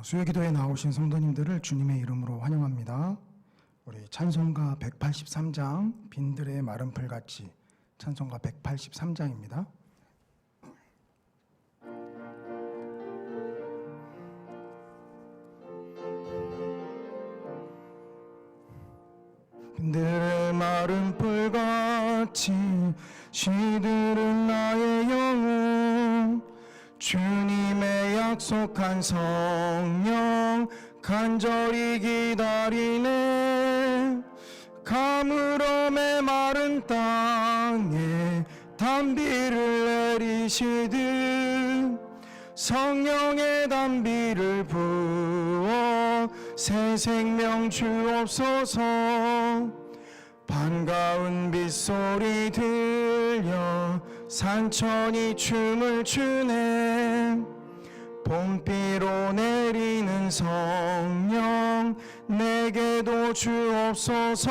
수요기도에 나오신 성도님들을 주님의 이름으로 환영합니다. 우리 찬송가 183장 빈들의 마른 풀같이, 찬송가 183장입니다. 빈들의 마른 풀같이 시들은 나의 영혼, 주님의 약속한 성령 간절히 기다리네. 가물어 메마른 땅에 단비를 내리시듯 성령의 단비를 부어 새 생명 주옵소서. 반가운 빗소리 들려 산천이 춤을 추네. 봄비로 내리는 성령 내게도 주옵소서.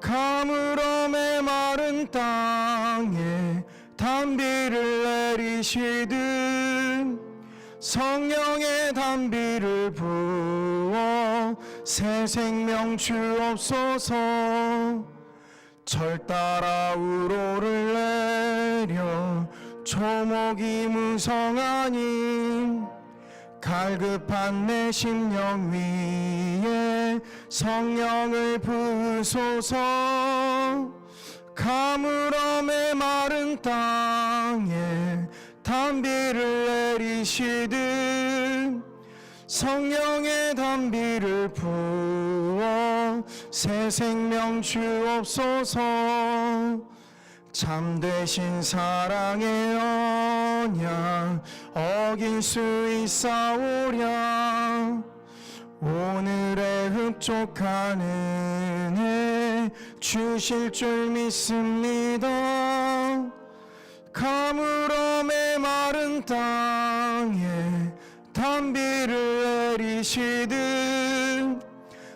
가물어 메마른 땅에 단비를 내리시듯 성령의 단비를 부어 새 생명 주옵소서. 절 따라 우로를 내려 초목이 무성하니 갈급한 내 심령 위에 성령을 부으소서. 가물어 메마른 땅에 단비를 내리시듯 성령의 단비를 부어 새 생명 주옵소서. 참되신 사랑의 언약 어길 수 있사오랴. 오늘의 흡족한 은혜 주실 줄 믿습니다. 가물어 메마른 땅에 단비를 내리시듯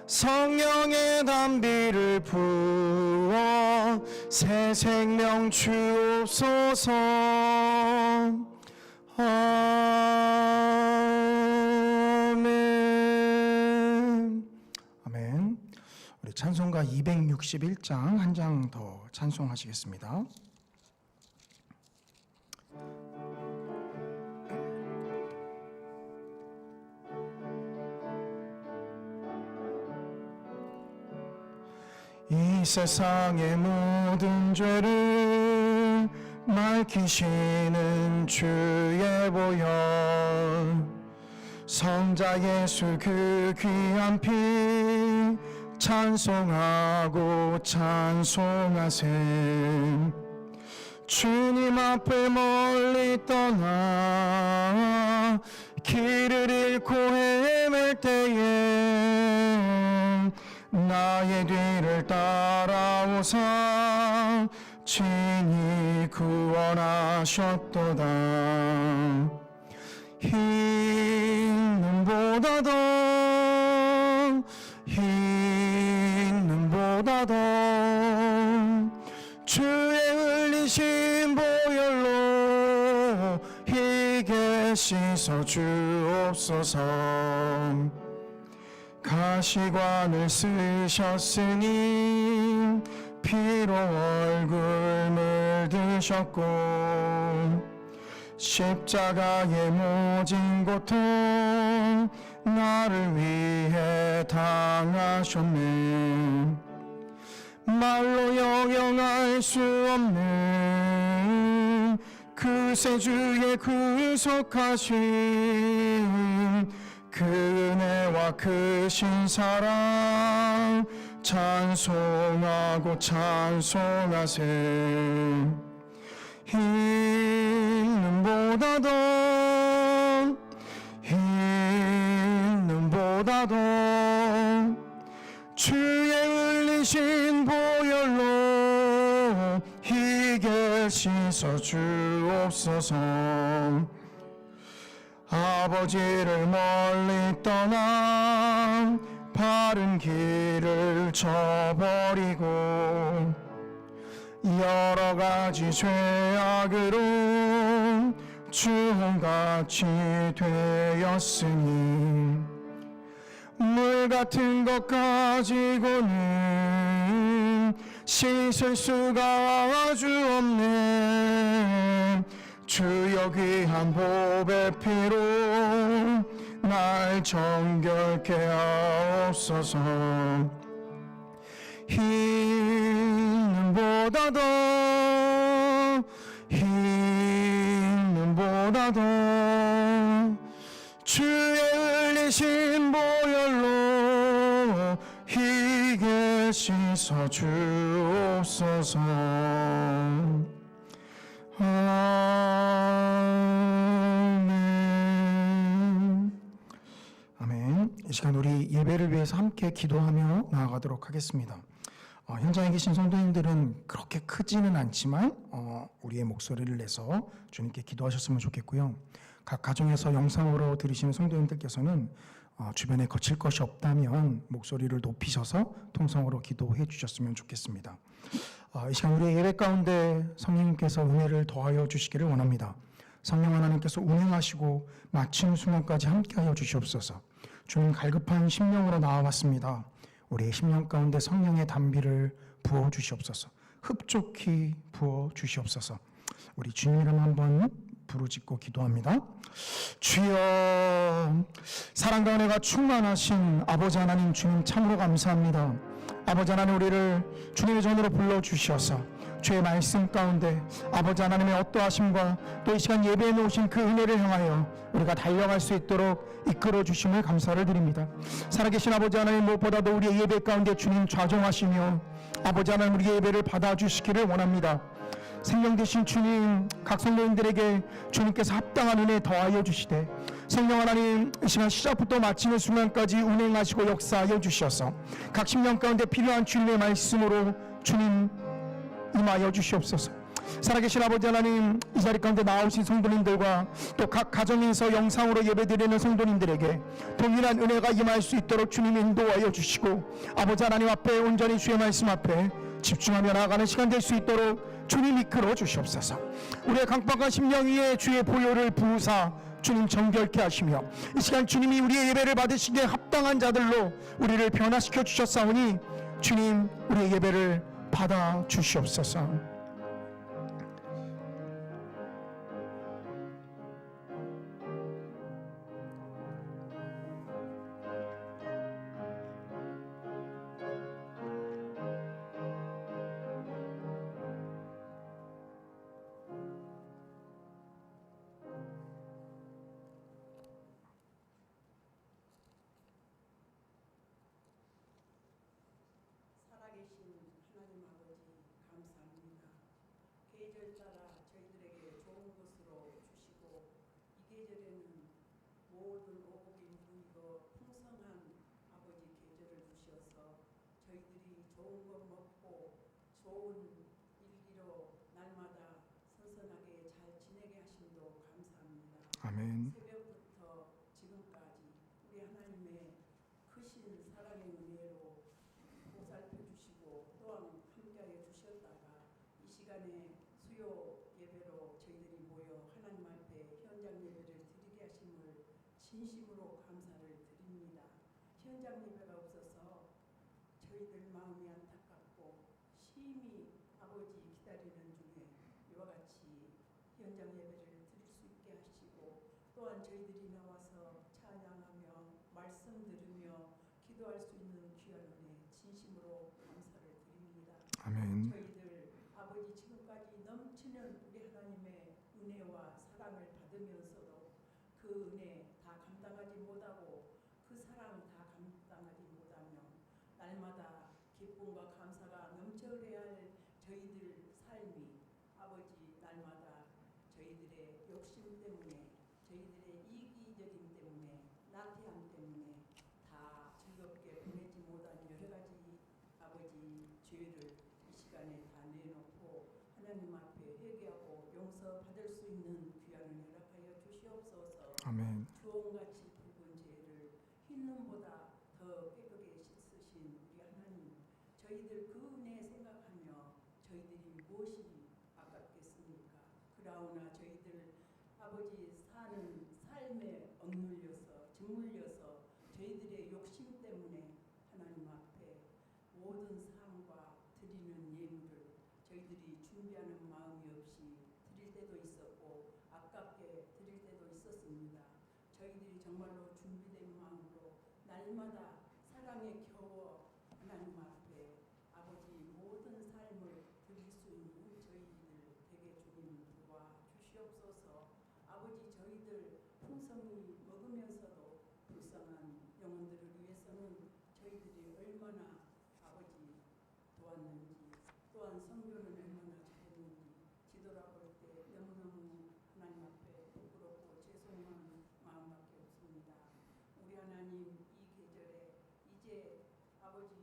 성령의 단비를 부어 새 생명 주옵소서. 아멘. 아멘. 우리 찬송가 261장 한 장 더 찬송하시겠습니다. 이 세상의 모든 죄를 밝히시는 주의 보혈, 성자 예수 그 귀한 피 찬송하고 찬송하세. 주님 앞에 멀리 떠나 길을 잃고 헤맬 때에 나의 뒤를 따라오사 친히 구원하셨도다. 흰 눈보다 더, 흰 눈보다 더 주의 흘리신 보혈로 희게 씻어 주옵소서. 가시관을 쓰셨으니 피로 얼굴 물드셨고 십자가의 모진 고통 나를 위해 당하셨네. 말로 영영할 수 없는 그새 주의 구속하신 그 은혜와 크신 사랑 찬송하고 찬송하세. 흰 눈보다 더, 흰 눈보다 더 주의 흘리신 보혈로 희게 씻어 주옵소서. 아버지를 멀리 떠나 바른 길을 저버리고 여러 가지 죄악으로 주홍같이 되었으니 물 같은 것 가지고는 씻을 수가 아주 없네. 주여 귀한 보배 피로 날 정결케 하옵소서. 흰 보다 더 주의 흘리신 보혈로 희게 씻어 주옵소서. 아멘. 아멘. 이 시간 우리 예배를 위해서 함께 기도하며 나아가도록 하겠습니다. 현장에 계신 성도님들은 그렇게 크지는 않지만 우리의 목소리를 내서 주님께 기도하셨으면 좋겠고요. 각 가정에서 영상으로 들으시는 성도님들께서는 주변에 거칠 것이 없다면 목소리를 높이셔서 통성으로 기도해 주셨으면 좋겠습니다. 이 시간 우리의 예배 가운데 성령님께서 은혜를 더하여 주시기를 원합니다. 성령 하나님께서 운행하시고 마치는 순간까지 함께하여 주시옵소서. 주님 갈급한 심령으로 나와왔습니다. 우리의 심령 가운데 성령의 단비를 부어 주시옵소서. 흡족히 부어 주시옵소서. 우리 주님 이름 한번 부르짖고 기도합니다. 주여, 사랑과 은혜가 충만하신 아버지 하나님, 주님 참으로 감사합니다. 아버지 하나님, 우리를 주님의 전으로 불러주셔서 주의 말씀 가운데 아버지 하나님의 어떠하심과 또 이 시간 예배에 놓으신 그 은혜를 향하여 우리가 달려갈 수 있도록 이끌어 주심을 감사를 드립니다. 살아계신 아버지 하나님, 무엇보다도 우리의 예배 가운데 주님 좌정하시며 아버지 하나님 우리의 예배를 받아주시기를 원합니다. 생명 되신 주님, 각 성도님들에게 주님께서 합당한 은혜 더하여 주시되 성령 하나님, 이 시간 시작부터 마치는 순간까지 운행하시고 역사하여 주셔서 각 심령 가운데 필요한 주님의 말씀으로 주님 임하여 주시옵소서. 살아계신 아버지 하나님, 이 자리 가운데 나오신 성도님들과 또 각 가정에서 영상으로 예배드리는 성도님들에게 동일한 은혜가 임할 수 있도록 주님 인도하여 주시고 아버지 하나님 앞에 온전히 주의 말씀 앞에 집중하며 나아가는 시간 될 수 있도록 주님 이끌어 주시옵소서. 우리의 강박한 심령 위에 주의 보혈을 부으사 주님 정결케 하시며 이 시간 주님이 우리의 예배를 받으시기에 합당한 자들로 우리를 변화시켜 주셨사오니 주님 우리의 예배를 받아 주시옵소서. 계절 따라 저희들에게 좋은 것으로 주시고 이 계절에는 모든 오복이 무르익어 풍성한 아버지 계절을 주셔서 저희들이 좋은 것 먹고 좋은 일기로 날마다 선선하게 잘 지내게 하심도 감사합니다. 아멘. 새벽부터 지금까지 우리 하나님의 크신 사랑의 은혜로 보살펴 주시고 또한 함께하여 주셨다가 이 시간에 수요 예배로 저희들이 모여 하나님 앞에 현장 예배를 드리게 하심을 진심으로 감사를 드립니다. 현장 예배가 없어서 저희들 마음이 안타깝고 심히 아버지 기다리는 중에 이와 같이 현장 예배를 드릴 수 있게 하시고 또한 저희들이 나와서 찬양하며 말씀 들으며 기도할 수 있는 귀한 은혜 진심으로 감사를 드립니다. 아멘. 저희들 아버지 지금까지 넘치는 우리 하나님의 은혜와 사랑을 받으면서도 그 은혜 다 감당하지 못하고 그 사랑 다 감당하지 못하며 날마다 기쁨과 감사가 넘쳐야 할 저희들 삶이 아버지 날마다 저희들의 욕심 때문에 저희들의 이기적인 때문에 나태함 때문에 다 즐겁게 보내지 못한 여러 가지 아버지 죄를 이 시간에 다 내놓고 하나님 앞에 회개하고 용서받을 수 있는 귀한 은혜 허락하여 주시옵소서. 아멘. 주홍같이 붉은 죄를 흰눈보다 더 깨끗게 씻으신 우리 하나님, 저희들 그 은혜 생각하며 저희들이 무엇이 아깝겠습니까? 그러나 저희들 아버지 저희들의 욕심 때문에 하나님 앞에 모든 삶과 드리는 예물을 저희들이 준비하는 마음이 없이 드릴 때도 있었고 아깝게 드릴 때도 있었습니다. 저희들이 정말로 준비된 마음으로 날마다 사랑에 겨워 하나님 앞에 아버지 모든 삶을 드릴 수 있는 저희들 되게 주님 도와주시옵소서. 아버지 저희들 풍성히 먹으면서도 불쌍한 영혼들을 위해서는 저희들이 얼마나 아버지 도왔는지 또한 선교는 얼마나 잘했는지 뒤돌아볼 때 너무너무 하나님 앞에 부끄럽고 죄송한 마음밖에 없습니다. 우리 하나님 이 계절에 이제 아버지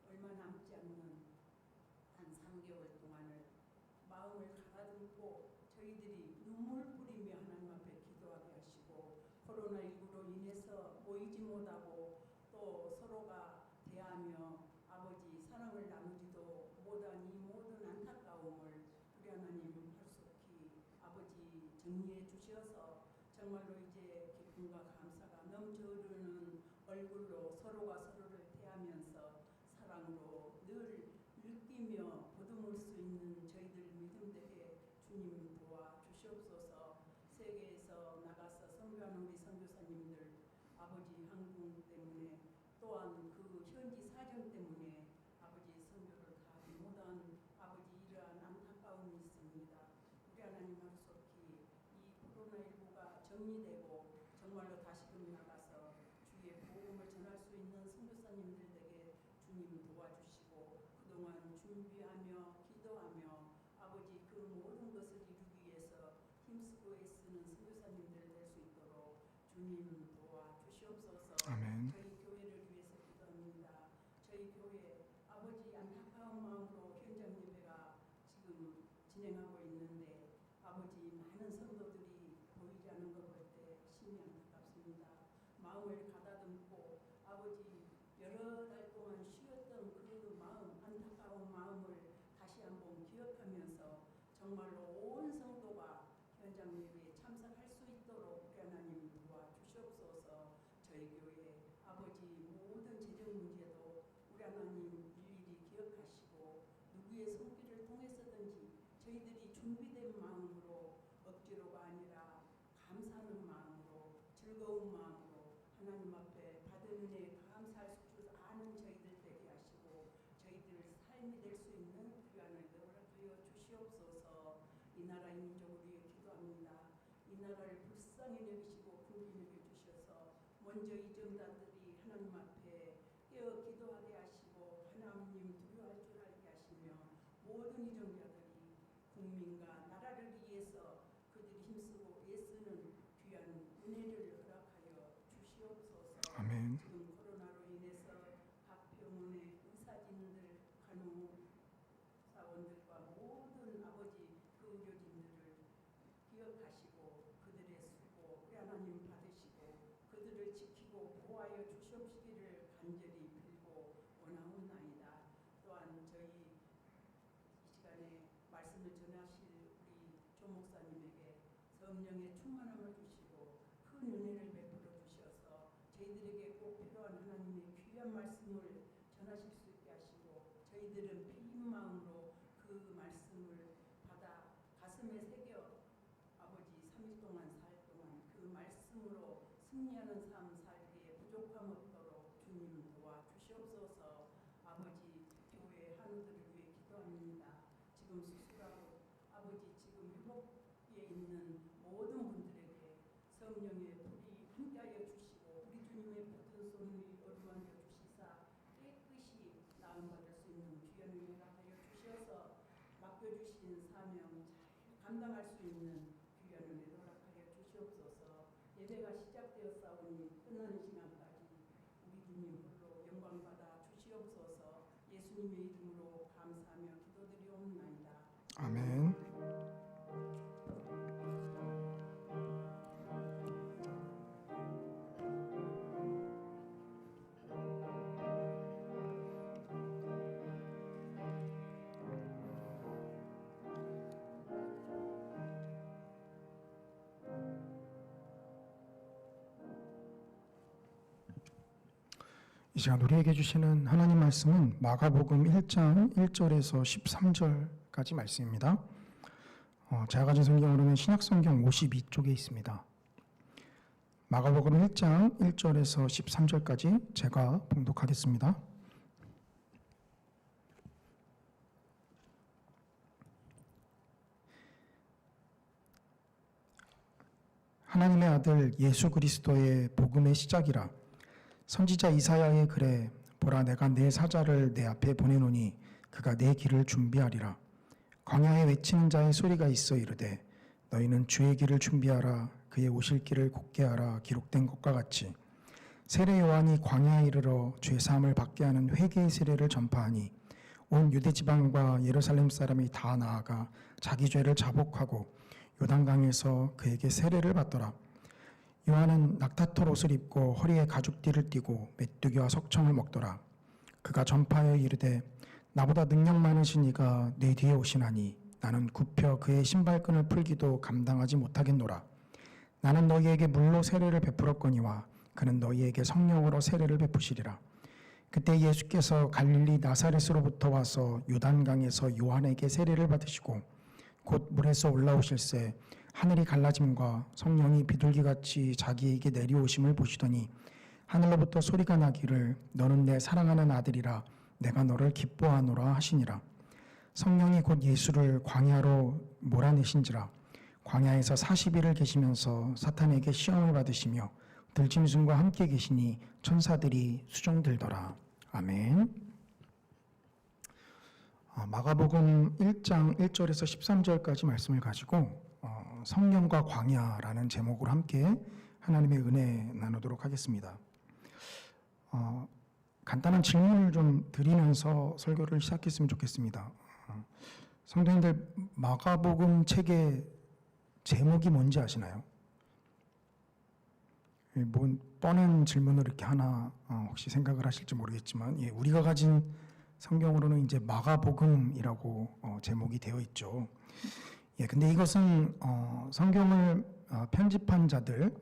얼마 남지 않는 한 3개월 동안을 마음을 가다듬고 저희들이 눈물 뿌리며 하나님 앞에 기도하게 하시고 코로나19로 인해서 모이지 못하고 또 서로가 대하며 아버지 사랑을 나누지도 못한 이 모든 안타까움을 우리 하나님 할수기 아버지 정리해 주셔서 정말로 이제 기쁨과 감사가 넘쳐흐르는 얼굴로 서로가 서로를 대하면서 사랑으로 늘 느끼며 보듬을 수 있는 저희들 믿음 되게 주님 도와주시옵소서. 세계에서 나가서 선교하는 우리 선교사님들 아버지 항공 때문에 또한 그 현지 사정 때문에 아버지 선교를 가지 못한 아버지 이러한 안타까움이 있습니다. 우리 하나님 하루속히 이 코로나19가 정리되고 정말로 다시금 나가서 주의 복음을 전할 수 있는 선교사님들에게 주님 도와주시고 그동안 준비하며 기도하며 아버지 그 모든 것을 이루기 위해서 힘쓰고 애쓰는 선교사님들 될 수 있도록 주님 도와주시옵소서. 아멘. 저희 교회를 위해서 기도합니다. 저희 교회 아버지 안타까운 마음으로 현장 예배가 지금 진행하고 있는데 아버지 많은 성도들이 보이지 않는 걸 볼 때 심히 안타깝습니다. 마음을 가다듬고 아버지 여러 달 동안 쉬었던 그 마음 안타까운 마음을 다시 한번 기억하면서 정말로 온 성도가 현장 예배에 참석할 수 있도록 우리 하나님 도와주시옵소서. 저희 교회 아버지 모든 재정 문제도 우리 하나님 일일이 기억하시고 누구의 손길을 통해서든지 저희들이 준비된 마음으로 억지로가 아니라 감사하는 마음으로 즐거운 마음으로 하나님 앞에 받은 은혜에 감사할 줄 아는 저희들 되게 하시고 저희들 삶이 될 수 있는 귀한을 허락하여 주시옵소서. 이 나라 이 민족을 위해 기도합니다. 이 나라를 불쌍히 여기시고 긍휼히 여겨주셔서 먼저 이정단들이 하나님 앞에 깨어 기도하게 하시고 하나님 두려워할 줄 알게 하시며 모든 이정자들이 국민과 나라를 위해서 그들이 힘쓰고 애쓰는 귀한 은혜를 허락하여 주시옵소서. 아멘. 지금 코로나로 인해서 각 병원의 의사진들, 간호사원들과 모든 아버지 그 의료진들을 기억하시고 그들의 수고 우리 하나님 받으시고 그들을 지키고 보호하여 주시옵시기를 간절히 빌고 원하옵나이다. 또한 저희 이 시간에 말씀을 전하실 우리 조 목사님에게 성령의 충만함을 주시고 큰 은혜를 베풀어 주셔서 저희들에게 꼭 필요한 하나님의 귀한 말씀을 전하실 수 있게 하시고 저희들은 빈 마음으로 그 말씀을 받아 가슴에 새겨 아버지 3일 동안 4일 동안 그 말씀으로 승리하는 삶 살기에 부족함 없도록 주님 도와주시옵소서. 아버지 교회 한우들을 위해 기도합니다. 지금 수술하고 아버지 지금 회복에 있는 모든 분들에게 성령의 불이 함께하여 주시고 우리 주님의 모든 손이 어루만져 주시사 깨끗이 나음받을 수 있는 귀한 은혜를 하여 주셔서 맡겨주신 사명 잘 감당할 수 있는 귀한 은혜를 허락하여 주시옵소서. 예배가 시작되었사오니 끝나는 시간까지 우리 주님 홀로 영광받아 주시옵소서. 예수님의 이름으로 감사하며 기도드리옵나이다. 아멘. 이 시간 우리에게 주시는 하나님 말씀은 마가복음 1장 1절에서 13절까지 말씀입니다. 제가 가진 성경으로는 신약성경 52쪽에 있습니다. 마가복음 1장 1절에서 13절까지 제가 봉독하겠습니다. 하나님의 아들 예수 그리스도의 복음의 시작이라. 선지자 이사야의 글에 보라 내가 내 사자를 내 앞에 보내노니 그가 내 길을 준비하리라. 광야에 외치는 자의 소리가 있어 이르되 너희는 주의 길을 준비하라. 그의 오실 길을 곧게 하라. 기록된 것과 같이 세례 요한이 광야에 이르러 죄 사함을 받게 하는 회개의 세례를 전파하니 온 유대 지방과 예루살렘 사람이 다 나아가 자기 죄를 자복하고 요단강에서 그에게 세례를 받더라. 요한은 낙타털 옷을 입고 허리에 가죽띠를 띠고 메뚜기와 석청을 먹더라. 그가 전파하여 이르되 나보다 능력 많으신 이가 내 뒤에 오시나니 나는 굽혀 그의 신발끈을 풀기도 감당하지 못하겠노라. 나는 너희에게 물로 세례를 베풀었거니와 그는 너희에게 성령으로 세례를 베푸시리라. 그때 예수께서 갈릴리 나사렛으로부터 와서 요단강에서 요한에게 세례를 받으시고 곧 물에서 올라오실새 하늘이 갈라짐과 성령이 비둘기같이 자기에게 내려오심을 보시더니 하늘로부터 소리가 나기를 너는 내 사랑하는 아들이라 내가 너를 기뻐하노라 하시니라. 성령이 곧 예수를 광야로 몰아내신지라. 광야에서 40일을 계시면서 사탄에게 시험을 받으시며 들짐승과 함께 계시니 천사들이 수종들더라. 아멘. 마가복음 1장 1절에서 13절까지 말씀을 가지고 성령과 광야라는 제목으로 함께 하나님의 은혜 나누도록 하겠습니다. 간단한 질문을 좀 드리면서 설교를 시작했으면 좋겠습니다. 성도님들, 마가복음 책의 제목이 뭔지 아시나요? 뭔 뻔한 질문을 이렇게 하나 혹시 생각을 하실지 모르겠지만, 우리가 가진 성경으로는 이제 마가복음이라고 제목이 되어 있죠. 근데 이것은 성경을 편집한 자들,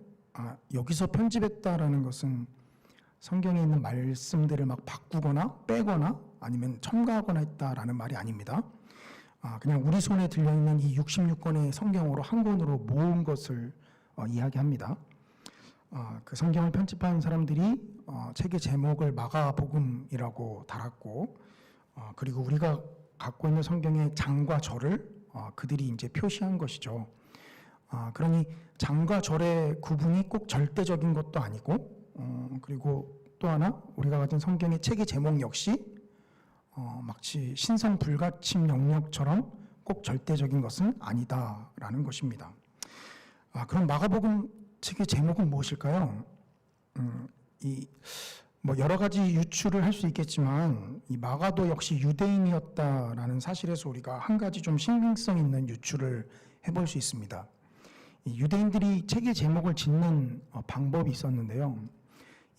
여기서 편집했다라는 것은 성경에 있는 말씀들을 막 바꾸거나 빼거나 아니면 첨가하거나 했다라는 말이 아닙니다. 그냥 우리 손에 들려있는 이 66권의 성경으로 한 권으로 모은 것을 이야기합니다. 그 성경을 편집한 사람들이 책의 제목을 마가복음이라고 달았고, 그리고 우리가 갖고 있는 성경의 장과 절을 그들이 이제 표시한 것이죠. 그러니 장과 절의 구분이 꼭 절대적인 것도 아니고, 그리고 또 하나 우리가 가진 성경의 책의 제목 역시 마치 신성 불가침 영역처럼 꼭 절대적인 것은 아니다라는 것입니다. 그럼 마가복음 책의 제목은 무엇일까요? 뭐 여러 가지 유추를 할 수 있겠지만 이 마가도 역시 유대인이었다라는 사실에서 우리가 한 가지 좀 신빙성 있는 유추를 해볼 수 있습니다. 이 유대인들이 책의 제목을 짓는 방법이 있었는데요.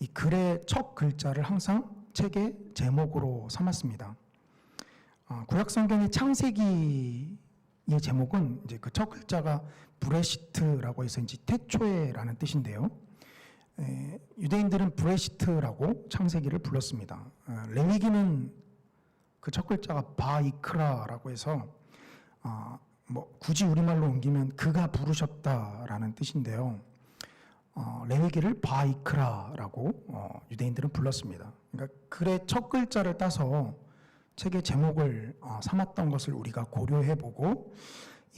이 글의 첫 글자를 항상 책의 제목으로 삼았습니다. 구약 성경의 창세기의 제목은 이제 그 첫 글자가 브레시트라고 해서 이제 태초에라는 뜻인데요. 유대인들은 브레시트라고 창세기를 불렀습니다. 레위기는 그 첫 글자가 바이크라라고 해서 뭐 굳이 우리말로 옮기면 그가 부르셨다라는 뜻인데요. 레위기를 바이크라라고 유대인들은 불렀습니다. 그러니까 글의 첫 글자를 따서 책의 제목을 삼았던 것을 우리가 고려해보고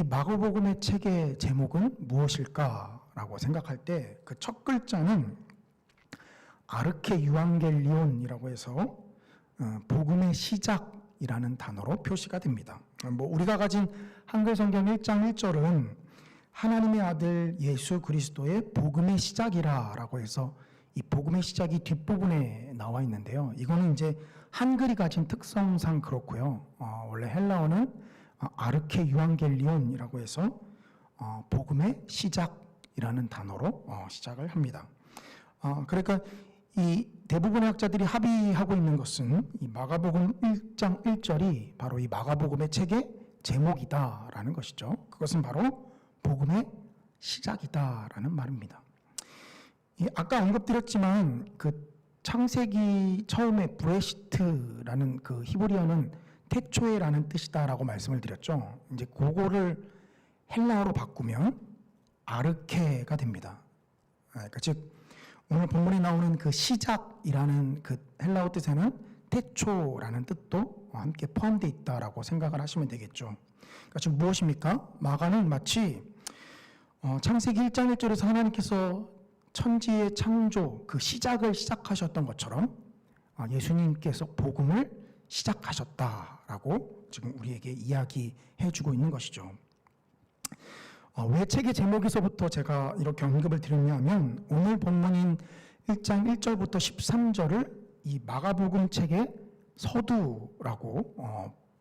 이 마가복음의 책의 제목은 무엇일까라고 생각할 때 그 첫 글자는 아르케 유앙겔리온이라고 해서 복음의 시작이라는 단어로 표시가 됩니다. 뭐 우리가 가진 한글 성경 1장 1절은 하나님의 아들 예수 그리스도의 복음의 시작이라라고 해서 이 복음의 시작이 뒷부분에 나와 있는데요. 이거는 이제 한글이 가진 특성상 그렇고요. 원래 헬라어는 아르케 유앙겔리온이라고 해서 복음의 시작이라는 단어로 시작을 합니다. 그러니까 이 대부분의 학자들이 합의하고 있는 것은 이 마가복음 1장 1절이 바로 이 마가복음의 책의 제목이다라는 것이죠. 그것은 바로 복음의 시작이다라는 말입니다. 아까 언급드렸지만 그 창세기 처음에 브레시트라는 그 히브리어는 태초에라는 뜻이다라고 말씀을 드렸죠. 이제 그거를 헬라어로 바꾸면 아르케가 됩니다. 그러니까 즉 오늘 본문에 나오는 그 시작이라는 그 헬라어 뜻에는 태초라는 뜻도 함께 포함되어 있다라고 생각을 하시면 되겠죠. 그러니까 즉 무엇입니까? 마가는 마치 창세기 1장 1절에서 하나님께서 천지의 창조 그 시작을 시작하셨던 것처럼 예수님께서 복음을 시작하셨다라고 지금 우리에게 이야기해 주고 있는 것이죠. 왜 책의 제목에서부터 제가 이렇게 언급을 드렸냐면 오늘 본문인 1장 1절부터 13절을 이 마가복음 책의 서두라고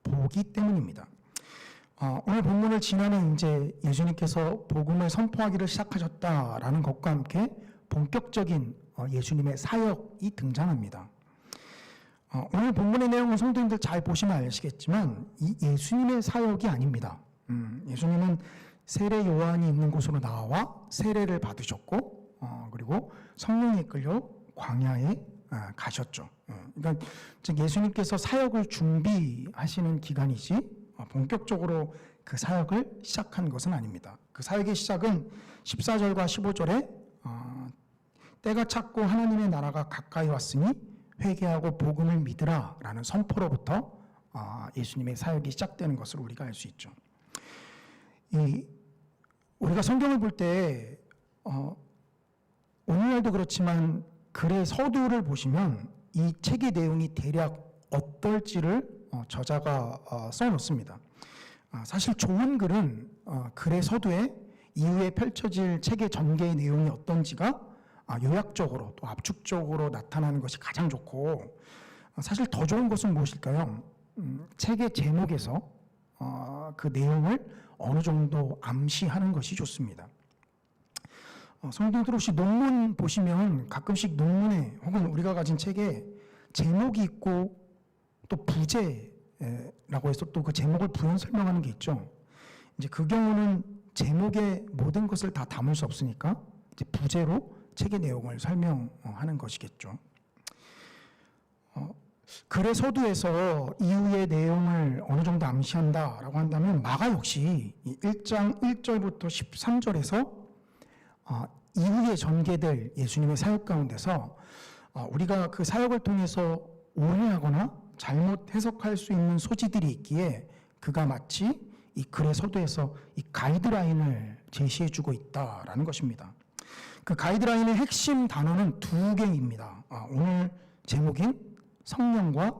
보기 때문입니다. 오늘 본문을 지나는 이제 예수님께서 복음을 선포하기를 시작하셨다라는 것과 함께 본격적인 예수님의 사역이 등장합니다. 오늘 본문의 내용은 성도님들 잘 보시면 아시겠지만 이 예수님의 사역이 아닙니다. 예수님은 세례 요한이 있는 곳으로 나와 세례를 받으셨고 그리고 성령에 이끌려 광야에 가셨죠. 그러니까 즉 예수님께서 사역을 준비하시는 기간이지 본격적으로 그 사역을 시작한 것은 아닙니다. 그 사역의 시작은 14절과 15절에 때가 찼고 하나님의 나라가 가까이 왔으니 회개하고 복음을 믿으라 라는 선포로부터 예수님의 사역이 시작되는 것을 우리가 알 수 있죠. 우리가 성경을 볼 때 오늘날도 그렇지만 글의 서두를 보시면 이 책의 내용이 대략 어떨지를 저자가 써놓습니다. 사실 좋은 글은 글의 서두에 이후에 펼쳐질 책의 전개의 내용이 어떤지가 요약적으로 또 압축적으로 나타나는 것이 가장 좋고 사실 더 좋은 것은 무엇일까요? 책의 제목에서 그 내용을 어느 정도 암시하는 것이 좋습니다. 성도님들 혹시 논문 보시면 가끔씩 논문에 혹은 우리가 가진 책에 제목이 있고 또 부제라고 해서 또 그 제목을 부연 설명하는 게 있죠. 이제 그 경우는 제목의 모든 것을 다 담을 수 없으니까 이제 부제로 책의 내용을 설명하는 것이겠죠. 글의 서두에서 이후의 내용을 어느 정도 암시한다라고 한다면 마가 역시 1장 1절부터 13절에서 이후에 전개될 예수님의 사역 가운데서 우리가 그 사역을 통해서 오해하거나 잘못 해석할 수 있는 소지들이 있기에 그가 마치 이 글의 서두에서 이 가이드라인을 제시해주고 있다라는 것입니다. 그 가이드라인의 핵심 단어는 두 개입니다. 오늘 제목인 성령과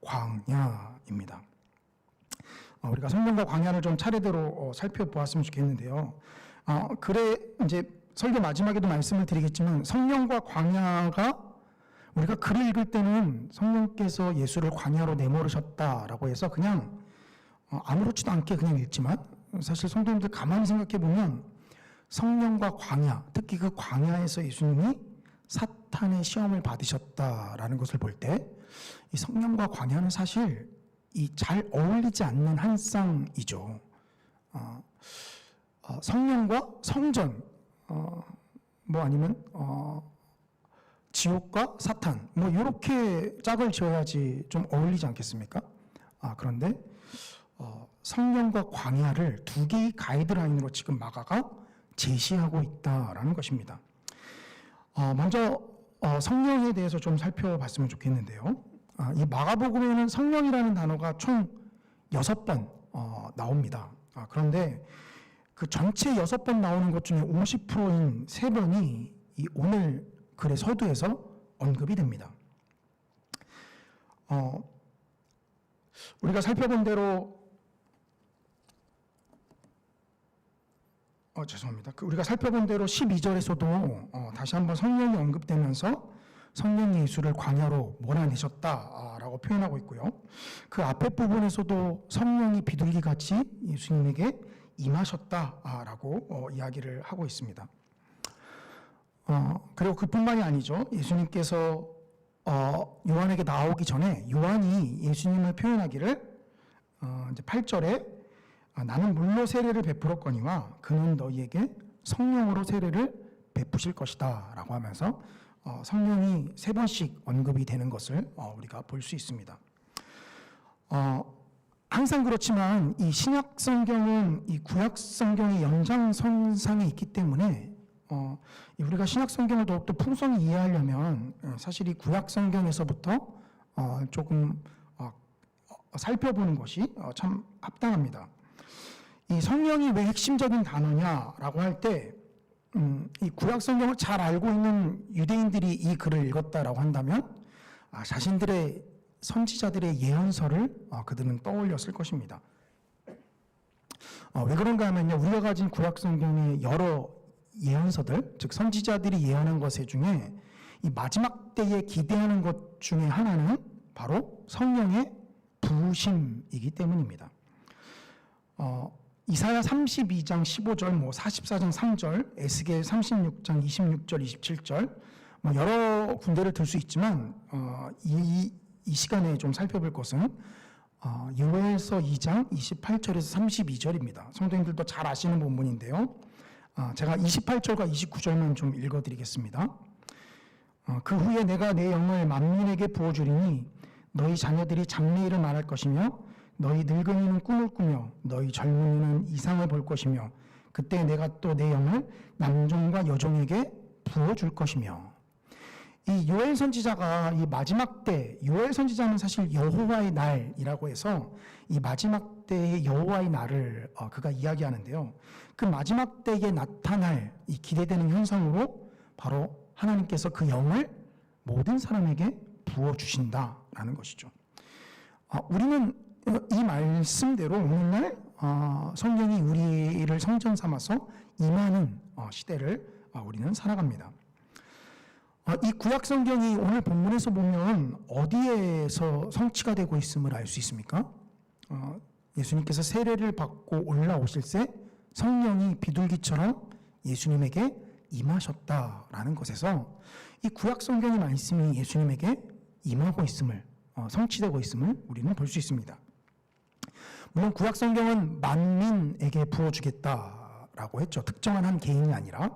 광야입니다. 우리가 성령과 광야를 좀 차례대로 살펴보았으면 좋겠는데요. 글에 이제 설교 마지막에도 말씀을 드리겠지만 성령과 광야가 우리가 글을 읽을 때는 성령께서 예수를 광야로 내모르셨다라고 해서 그냥 아무렇지도 않게 그냥 읽지만 사실 성도님들 가만히 생각해 보면 성령과 광야, 특히 그 광야에서 예수님이 사탄의 시험을 받으셨다라는 것을 볼 때 이 성령과 광야는 사실 이 잘 어울리지 않는 한 쌍이죠. 성령과 성전, 뭐 아니면 지옥과 사탄, 뭐 이렇게 짝을 지어야지 좀 어울리지 않겠습니까? 그런데 성령과 광야를 두 개의 가이드라인으로 지금 마가가 제시하고 있다라는 것입니다. 먼저 성령에 대해서 좀 살펴봤으면 좋겠는데요. 이 마가복음에는 성령이라는 단어가 총 6번 나옵니다. 그런데 그 전체 6번 나오는 것 중에 50%인 3번이 이 오늘 글의 서두에서 언급이 됩니다. 우리가 살펴본 대로 죄송합니다. 우리가 살펴본 대로 12절에서도 다시 한번 성령이 언급되면서 성령이 예수를 광야로 몰아내셨다라고 표현하고 있고요. 그 앞에 부분에서도 성령이 비둘기같이 예수님에게 임하셨다라고 이야기를 하고 있습니다. 그리고 그뿐만이 아니죠. 예수님께서 요한에게 나오기 전에 요한이 예수님을 표현하기를 이제 8절에 나는 물로 세례를 베풀었거니와 그는 너희에게 성령으로 세례를 베푸실 것이다 라고 하면서 성령이 3번씩 언급이 되는 것을 우리가 볼 수 있습니다. 항상 그렇지만 이 신약 성경은 이 구약 성경의 연장선상에 있기 때문에 우리가 신약 성경을 더욱더 풍성히 이해하려면 사실 이 구약 성경에서부터 조금 살펴보는 것이 참 합당합니다. 이 성령이 왜 핵심적인 단어냐라고 할 때 이 구약 성경을 잘 알고 있는 유대인들이 이 글을 읽었다라고 한다면 자신들의 선지자들의 예언서를 그들은 떠올렸을 것입니다. 왜 그런가 하면요, 우리가 가진 구약 성경의 여러 예언서들, 즉 선지자들이 예언한 것 중에 이 마지막 때에 기대하는 것 중에 하나는 바로 성령의 부으심이기 때문입니다. 이사야 32장 15절, 44장 3절, 에스겔 36장 26절, 27절 여러 군데를 들 수 있지만 이 시간에 좀 살펴볼 것은 요엘서 2장 28절에서 32절입니다. 성도님들도 잘 아시는 본문인데요. 제가 28절과 29절만 좀 읽어드리겠습니다. 그 후에 내가 내 영을 만민에게 부어주리니 너희 자녀들이 장래일을 말할 것이며 너희 늙은이는 꿈을 꾸며 너희 젊은이는 이상을 볼 것이며 그때 내가 또 내 영을 남종과 여종에게 부어줄 것이며. 이 요엘 선지자가 이 마지막 때, 요엘 선지자는 사실 여호와의 날이라고 해서 이 마지막 때의 여호와의 날을 그가 이야기하는데요. 그 마지막 때에 나타날 이 기대되는 현상으로 바로 하나님께서 그 영을 모든 사람에게 부어주신다라는 것이죠. 우리는 이 말씀대로 오늘날 성령이 우리를 성전 삼아서 임하는 시대를 우리는 살아갑니다. 이 구약 성경이 오늘 본문에서 보면 어디에서 성취가 되고 있음을 알 수 있습니까? 예수님께서 세례를 받고 올라오실 때 성령이 비둘기처럼 예수님에게 임하셨다라는 것에서 이 구약 성경의 말씀이 예수님에게 임하고 있음을, 성취되고 있음을 우리는 볼 수 있습니다. 물론 구약 성경은 만민에게 부어주겠다라고 했죠. 특정한 한 개인이 아니라.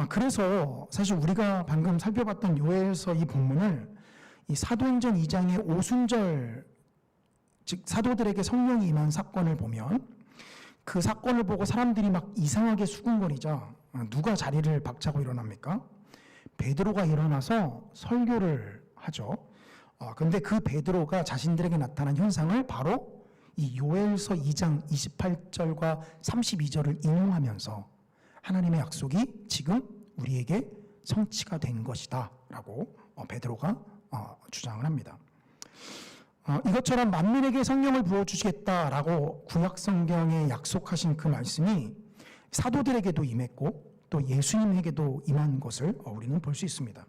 그래서 사실 우리가 방금 살펴봤던 요엘서 이 본문을 이 사도행전 2장의 오순절, 즉 사도들에게 성령이 임한 사건을 보면 그 사건을 보고 사람들이 막 이상하게 수군거리자 누가 자리를 박차고 일어납니까? 베드로가 일어나서 설교를 하죠. 근데 그 베드로가 자신들에게 나타난 현상을 바로 이 요엘서 2장 28절과 32절을 인용하면서 하나님의 약속이 지금 우리에게 성취가 된 것이다 라고 베드로가 주장을 합니다. 이것처럼 만민에게 성령을 부어주시겠다라고 구약 성경에 약속하신 그 말씀이 사도들에게도 임했고 또 예수님에게도 임한 것을 우리는 볼 수 있습니다.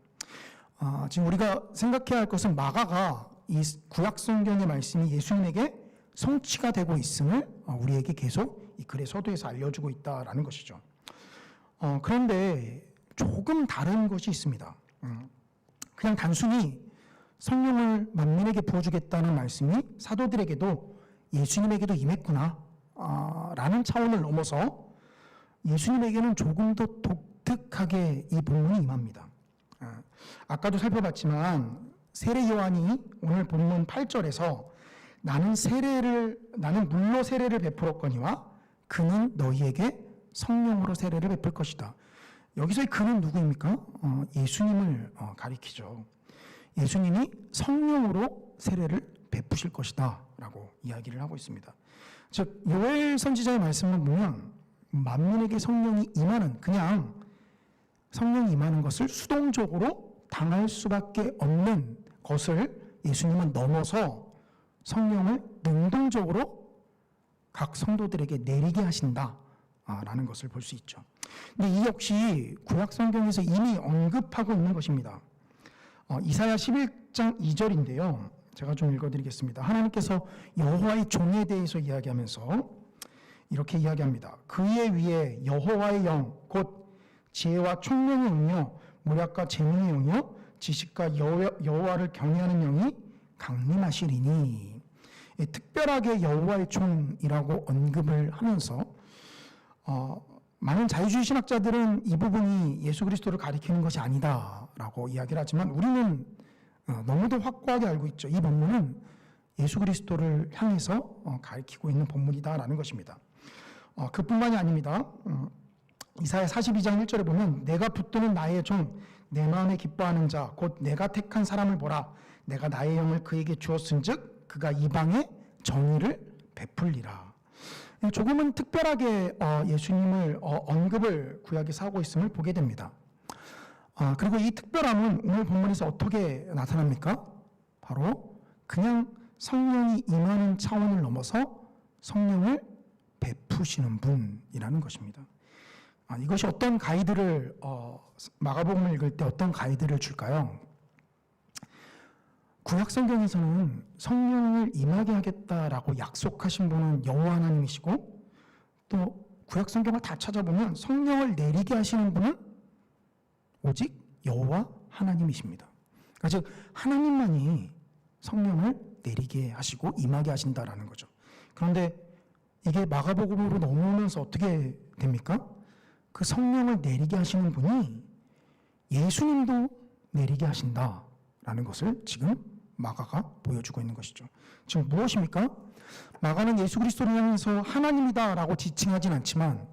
지금 우리가 생각해야 할 것은 마가가 이 구약 성경의 말씀이 예수님에게 성취가 되고 있음을 우리에게 계속 이 글의 서두에서 알려주고 있다라는 것이죠. 그런데 조금 다른 것이 있습니다. 그냥 단순히 성령을 만민에게 부어주겠다는 말씀이 사도들에게도 예수님에게도 임했구나 라는 차원을 넘어서 예수님에게는 조금 더 독특하게 이 본문이 임합니다. 아까도 살펴봤지만 세례 요한이 오늘 본문 8절에서 나는 물로 세례를 베풀었거니와 그는 너희에게 성령으로 세례를 베풀 것이다. 여기서의 그는 누구입니까? 예수님을 가리키죠. 예수님이 성령으로 세례를 베푸실 것이다 라고 이야기를 하고 있습니다. 즉 요엘 선지자의 말씀을 보면 만민에게 성령이 임하는, 그냥 성령이 임하는 것을 수동적으로 당할 수밖에 없는 것을 예수님은 넘어서 성령을 능동적으로 각 성도들에게 내리게 하신다라는 것을 볼 수 있죠. 근데 이 역시 구약 성경에서 이미 언급하고 있는 것입니다. 이사야 11장 2절인데요. 제가 좀 읽어드리겠습니다. 하나님께서 여호와의 종에 대해서 이야기하면서 이렇게 이야기합니다. 그의 위에 여호와의 영, 곧 지혜와 총명의 영이요 모략과 재능의 영이요 지식과 여호와를 경외하는 영이 강림하시리니. 특별하게 여호와의 종이라고 언급을 하면서 많은 자유주의 신학자들은 이 부분이 예수 그리스도를 가리키는 것이 아니다라고 이야기를 하지만 우리는 너무도 확고하게 알고 있죠. 이 본문은 예수 그리스도를 향해서 가리키고 있는 본문이다라는 것입니다. 그뿐만이 아닙니다. 이사야 42장 1절에 보면 내가 붙드는 나의 종, 내 마음에 기뻐하는 자, 곧 내가 택한 사람을 보라. 내가 나의 영을 그에게 주었은즉 그가 이방에 정의를 베풀리라. 조금은 특별하게 예수님을 언급을 구약에서 하고 있음을 보게 됩니다. 그리고 이 특별함은 오늘 본문에서 어떻게 나타납니까? 바로 그냥 성령이 임하는 차원을 넘어서 성령을 베푸시는 분이라는 것입니다. 이것이 어떤 가이드를 마가복음을 읽을 때 어떤 가이드를 줄까요? 구약 성경에서는 성령을 임하게 하겠다라고 약속하신 분은 여호와 하나님이시고 또 구약 성경을 다 찾아보면 성령을 내리게 하시는 분은 오직 여호와 하나님이십니다. 그러니까 즉 하나님만이 성령을 내리게 하시고 임하게 하신다라는 거죠. 그런데 이게 마가복음으로 넘어오면서 어떻게 됩니까? 그 성령을 내리게 하시는 분이 예수님도 내리게 하신다라는 것을 지금 마가가 보여주고 있는 것이죠. 지금 무엇입니까? 마가는 예수 그리스도를 향해서 하나님이다라고 지칭하진 않지만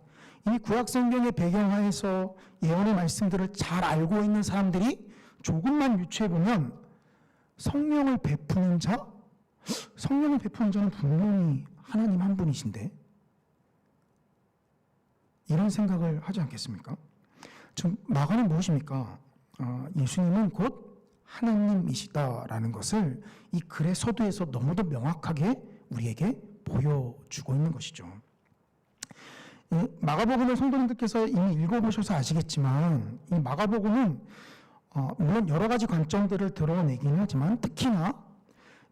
이미 구약 성경의 배경하에서 예언의 말씀들을 잘 알고 있는 사람들이 조금만 유추해 보면 성령을 베푸는 자는 분명히 하나님 한 분이신데 이런 생각을 하지 않겠습니까? 지금 마가는 무엇입니까? 예수님은 곧 하나님이시다라는 것을 이 글의 서두에서 너무도 명확하게 우리에게 보여주고 있는 것이죠. 마가복음을 성도님들께서 이미 읽어보셔서 아시겠지만 이 마가복음은 물론 여러 가지 관점들을 드러내긴 하지만 특히나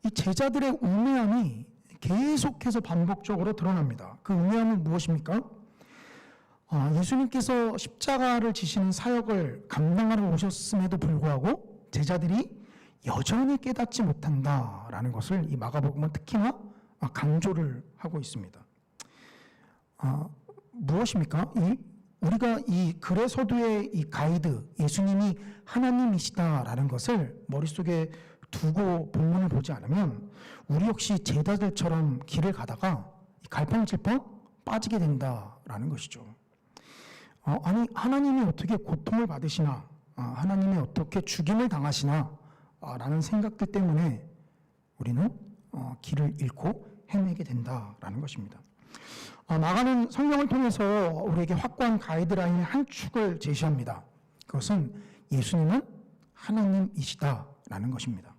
이 제자들의 우매함이 계속해서 반복적으로 드러납니다. 그 우매함은 무엇입니까? 예수님께서 십자가를 지시는 사역을 감당하러 오셨음에도 불구하고 제자들이 여전히 깨닫지 못한다라는 것을 이 마가복음은 특히나 강조를 하고 있습니다. 무엇입니까? 우리가 이 글의 서두의 이 가이드, 예수님이 하나님이시다라는 것을 머릿속에 두고 본문을 보지 않으면 우리 역시 제자들처럼 길을 가다가 갈팡질팡 빠지게 된다라는 것이죠. 아니 하나님이 어떻게 고통을 받으시나, 하나님이 어떻게 죽임을 당하시나 라는 생각들 때문에 우리는 길을 잃고 헤매게 된다라는 것입니다. 마가는 성령을 통해서 우리에게 확고한 가이드라인의 한 축을 제시합니다. 그것은 예수님은 하나님이시다라는 것입니다.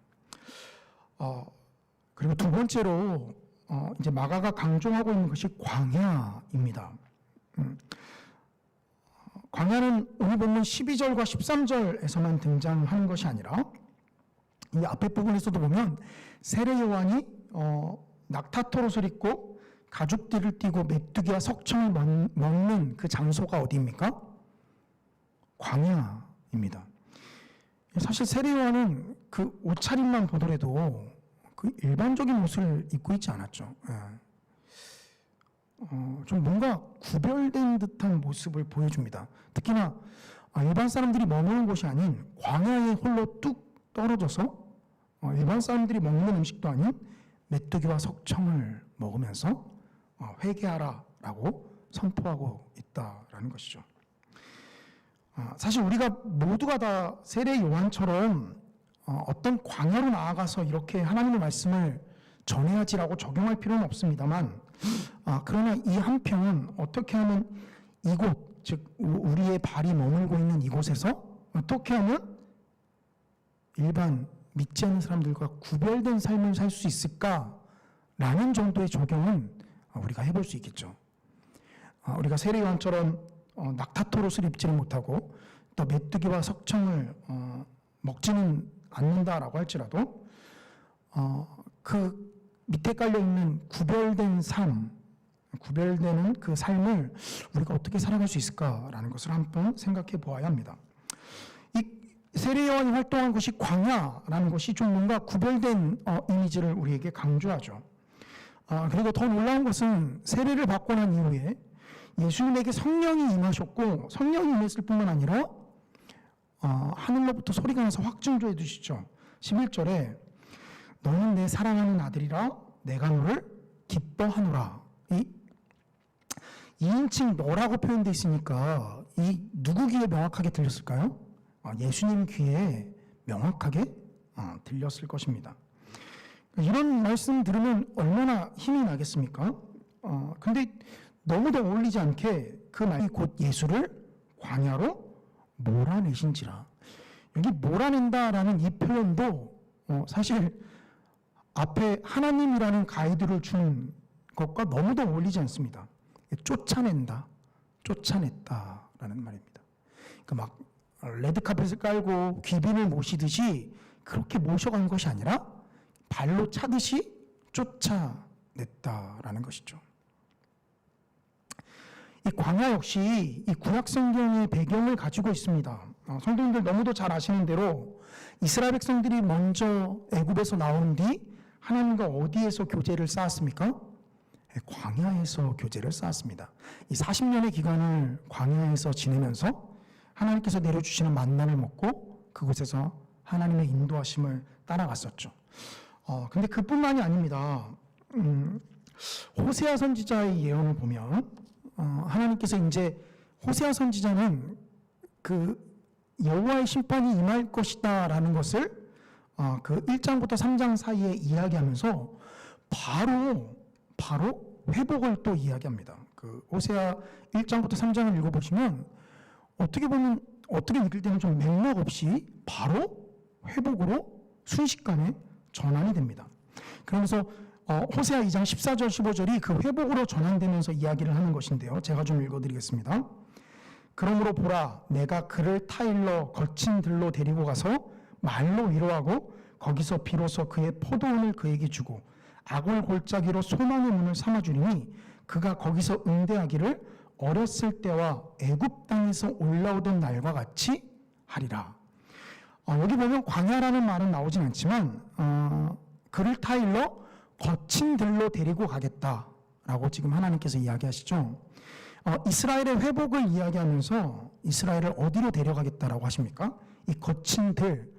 그리고 두 번째로 이제 마가가 강조하고 있는 것이 광야입니다. 광야는 오늘 본문 12절과 13절에서만 등장하는 것이 아니라 이 앞에 부분에서도 보면 세례 요한이 낙타토롯을 입고 가죽띠를 띠고 메뚜기와 석청을 먹는 그 장소가 어디입니까? 광야입니다. 사실 세례 요한은 그 옷차림만 보더라도 그 일반적인 옷을 입고 있지 않았죠. 좀 뭔가 구별된 듯한 모습을 보여줍니다. 특히나 일반 사람들이 머무는 곳이 아닌 광야에 홀로 뚝 떨어져서 일반 사람들이 먹는 음식도 아닌 메뚜기와 석청을 먹으면서 회개하라라고 선포하고 있다라는 것이죠. 사실 우리가 모두가 다 세례 요한처럼 어떤 광야로 나아가서 이렇게 하나님의 말씀을 전해야지라고 적용할 필요는 없습니다만 그러나 이 한편은 어떻게 하면 이곳, 즉 우리의 발이 머물고 있는 이곳에서 어떻게 하면 일반 믿지 않는 사람들과 구별된 삶을 살 수 있을까라는 정도의 적용은 우리가 해볼 수 있겠죠. 우리가 세례 요한처럼 낙타토롯을 입지는 못하고 또 메뚜기와 석청을 먹지는 않는다라고 할지라도 그 밑에 깔려있는 구별된 삶, 구별되는 그 삶을 우리가 어떻게 살아갈 수 있을까라는 것을 한번 생각해 보아야 합니다. 이 세례 요한이 활동한 것이 광야라는 것이 좀 뭔가 구별된 이미지를 우리에게 강조하죠. 그리고 더 놀라운 것은 세례를 받고 난 이후에 예수님에게 성령이 임하셨고 성령이 임했을 뿐만 아니라 하늘로부터 소리가 나서 확증도 해주시죠. 11절에 너는 내 사랑하는 아들이라 내가 너를 기뻐하노라. 이 2인칭 너라고 표현되어 있으니까 이 누구 귀에 명확하게 들렸을까요? 예수님 귀에 명확하게 들렸을 것입니다. 이런 말씀 들으면 얼마나 힘이 나겠습니까? 근데 너무도 어울리지 않게 그 말이 곧 예수를 광야로 몰아내신지라. 여기 몰아낸다라는 이 표현도 사실 앞에 하나님이라는 가이드를 준 것과 너무도 어울리지 않습니다. 쫓아낸다, 쫓아냈다라는 말입니다. 그러니까 막 레드카펫을 깔고 귀빈을 모시듯이 그렇게 모셔간 것이 아니라 발로 차듯이 쫓아냈다라는 것이죠. 이 광야 역시 이 구약 성경의 배경을 가지고 있습니다. 성도님들 너무도 잘 아시는 대로 이스라엘 백성들이 먼저 애굽에서 나온 뒤 하나님과 어디에서 교제를 쌓았습니까? 광야에서 교제를 쌓았습니다. 이 40년의 기간을 광야에서 지내면서 하나님께서 내려주시는 만나를 먹고 그곳에서 하나님의 인도하심을 따라갔었죠. 근데 그뿐만이 아닙니다. 호세아 선지자의 예언을 보면 하나님께서 이제 호세아 선지자는 그 여호와의 심판이 임할 것이다라는 것을 그 1장부터 3장 사이에 이야기하면서 바로 회복을 또 이야기합니다. 그 호세아 1장부터 3장을 읽어보시면 어떻게 읽을 때는 좀 맥락 없이 바로 회복으로 순식간에 전환이 됩니다. 그러면서 호세아 2장 14절 15절이 그 회복으로 전환되면서 이야기를 하는 것인데요. 제가 좀 읽어드리겠습니다. 그러므로 보라, 내가 그를 타일러 거친 들로 데리고 가서 말로 위로하고 거기서 비로소 그의 포도원을 그에게 주고 악을 골짜기로 소망의 문을 삼아주리니 그가 거기서 응대하기를 어렸을 때와 애굽 땅에서 올라오던 날과 같이 하리라. 여기 보면 광야라는 말은 나오진 않지만 그를 타일러 거친 들로 데리고 가겠다라고 지금 하나님께서 이야기하시죠. 이스라엘의 회복을 이야기하면서 이스라엘을 어디로 데려가겠다라고 하십니까? 이 거친 들,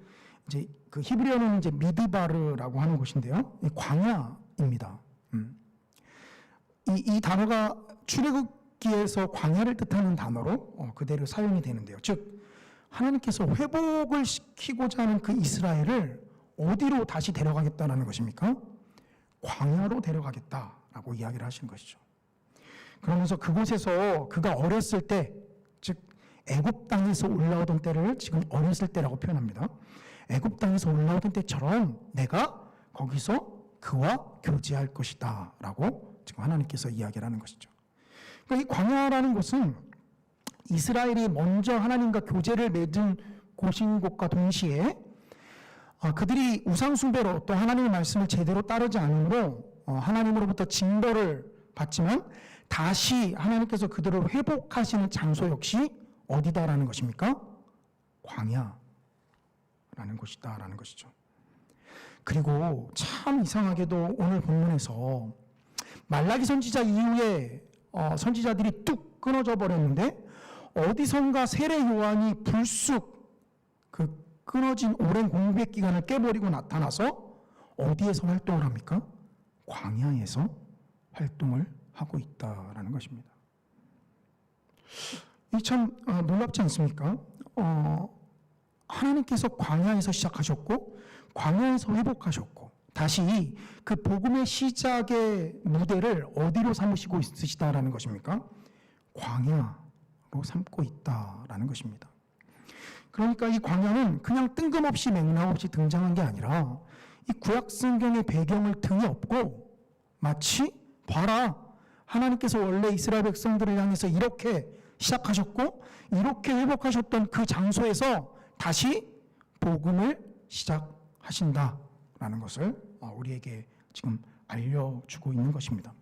이제 그 히브리어는 이제 미드바르라고 하는 곳인데요. 이 광야입니다. 이 단어가 출애굽기에서 광야를 뜻하는 단어로 그대로 사용이 되는데요. 즉 하나님께서 회복을 시키고자 하는 그 이스라엘을 어디로 다시 데려가겠다라는 것입니까? 광야로 데려가겠다라고 이야기를 하시는 것이죠. 그러면서 그곳에서 그가 어렸을 때, 즉 애굽 땅에서 올라오던 때를 지금 어렸을 때라고 표현합니다. 애굽 땅에서 올라오던 때처럼 내가 거기서 그와 교제할 것이다 라고 지금 하나님께서 이야기를 하는 것이죠. 그러니까 이 광야라는 곳은 이스라엘이 먼저 하나님과 교제를 맺은 곳인 것과 동시에 그들이 우상 숭배로 또 하나님의 말씀을 제대로 따르지 않으므로 하나님으로부터 징벌을 받지만 다시 하나님께서 그들을 회복하시는 장소 역시 어디다라는 것입니까? 광야라는 곳이다라는 것이죠. 그리고 참 이상하게도 오늘 본문에서 말라기 선지자 이후에 선지자들이 뚝 끊어져 버렸는데 어디선가 세례 요한이 불쑥 그 끊어진 오랜 공백 기간을 깨버리고 나타나서 어디에서 활동을 합니까? 광야에서 활동을 하고 있다라는 것입니다. 이 참 놀랍지 않습니까? 하나님께서 광야에서 시작하셨고 광야에서 회복하셨고 다시 그 복음의 시작의 무대를 어디로 삼으시고 있으시다라는 것입니까? 광야로 삼고 있다라는 것입니다. 그러니까 이 광야는 그냥 뜬금없이 맥락 없이 등장한 게 아니라 이 구약 성경의 배경을 등에 업고 마치 봐라, 하나님께서 원래 이스라엘 백성들을 향해서 이렇게 시작하셨고 이렇게 회복하셨던 그 장소에서 다시 복음을 시작하신다라는 것을 우리에게 지금 알려주고 있는 것입니다.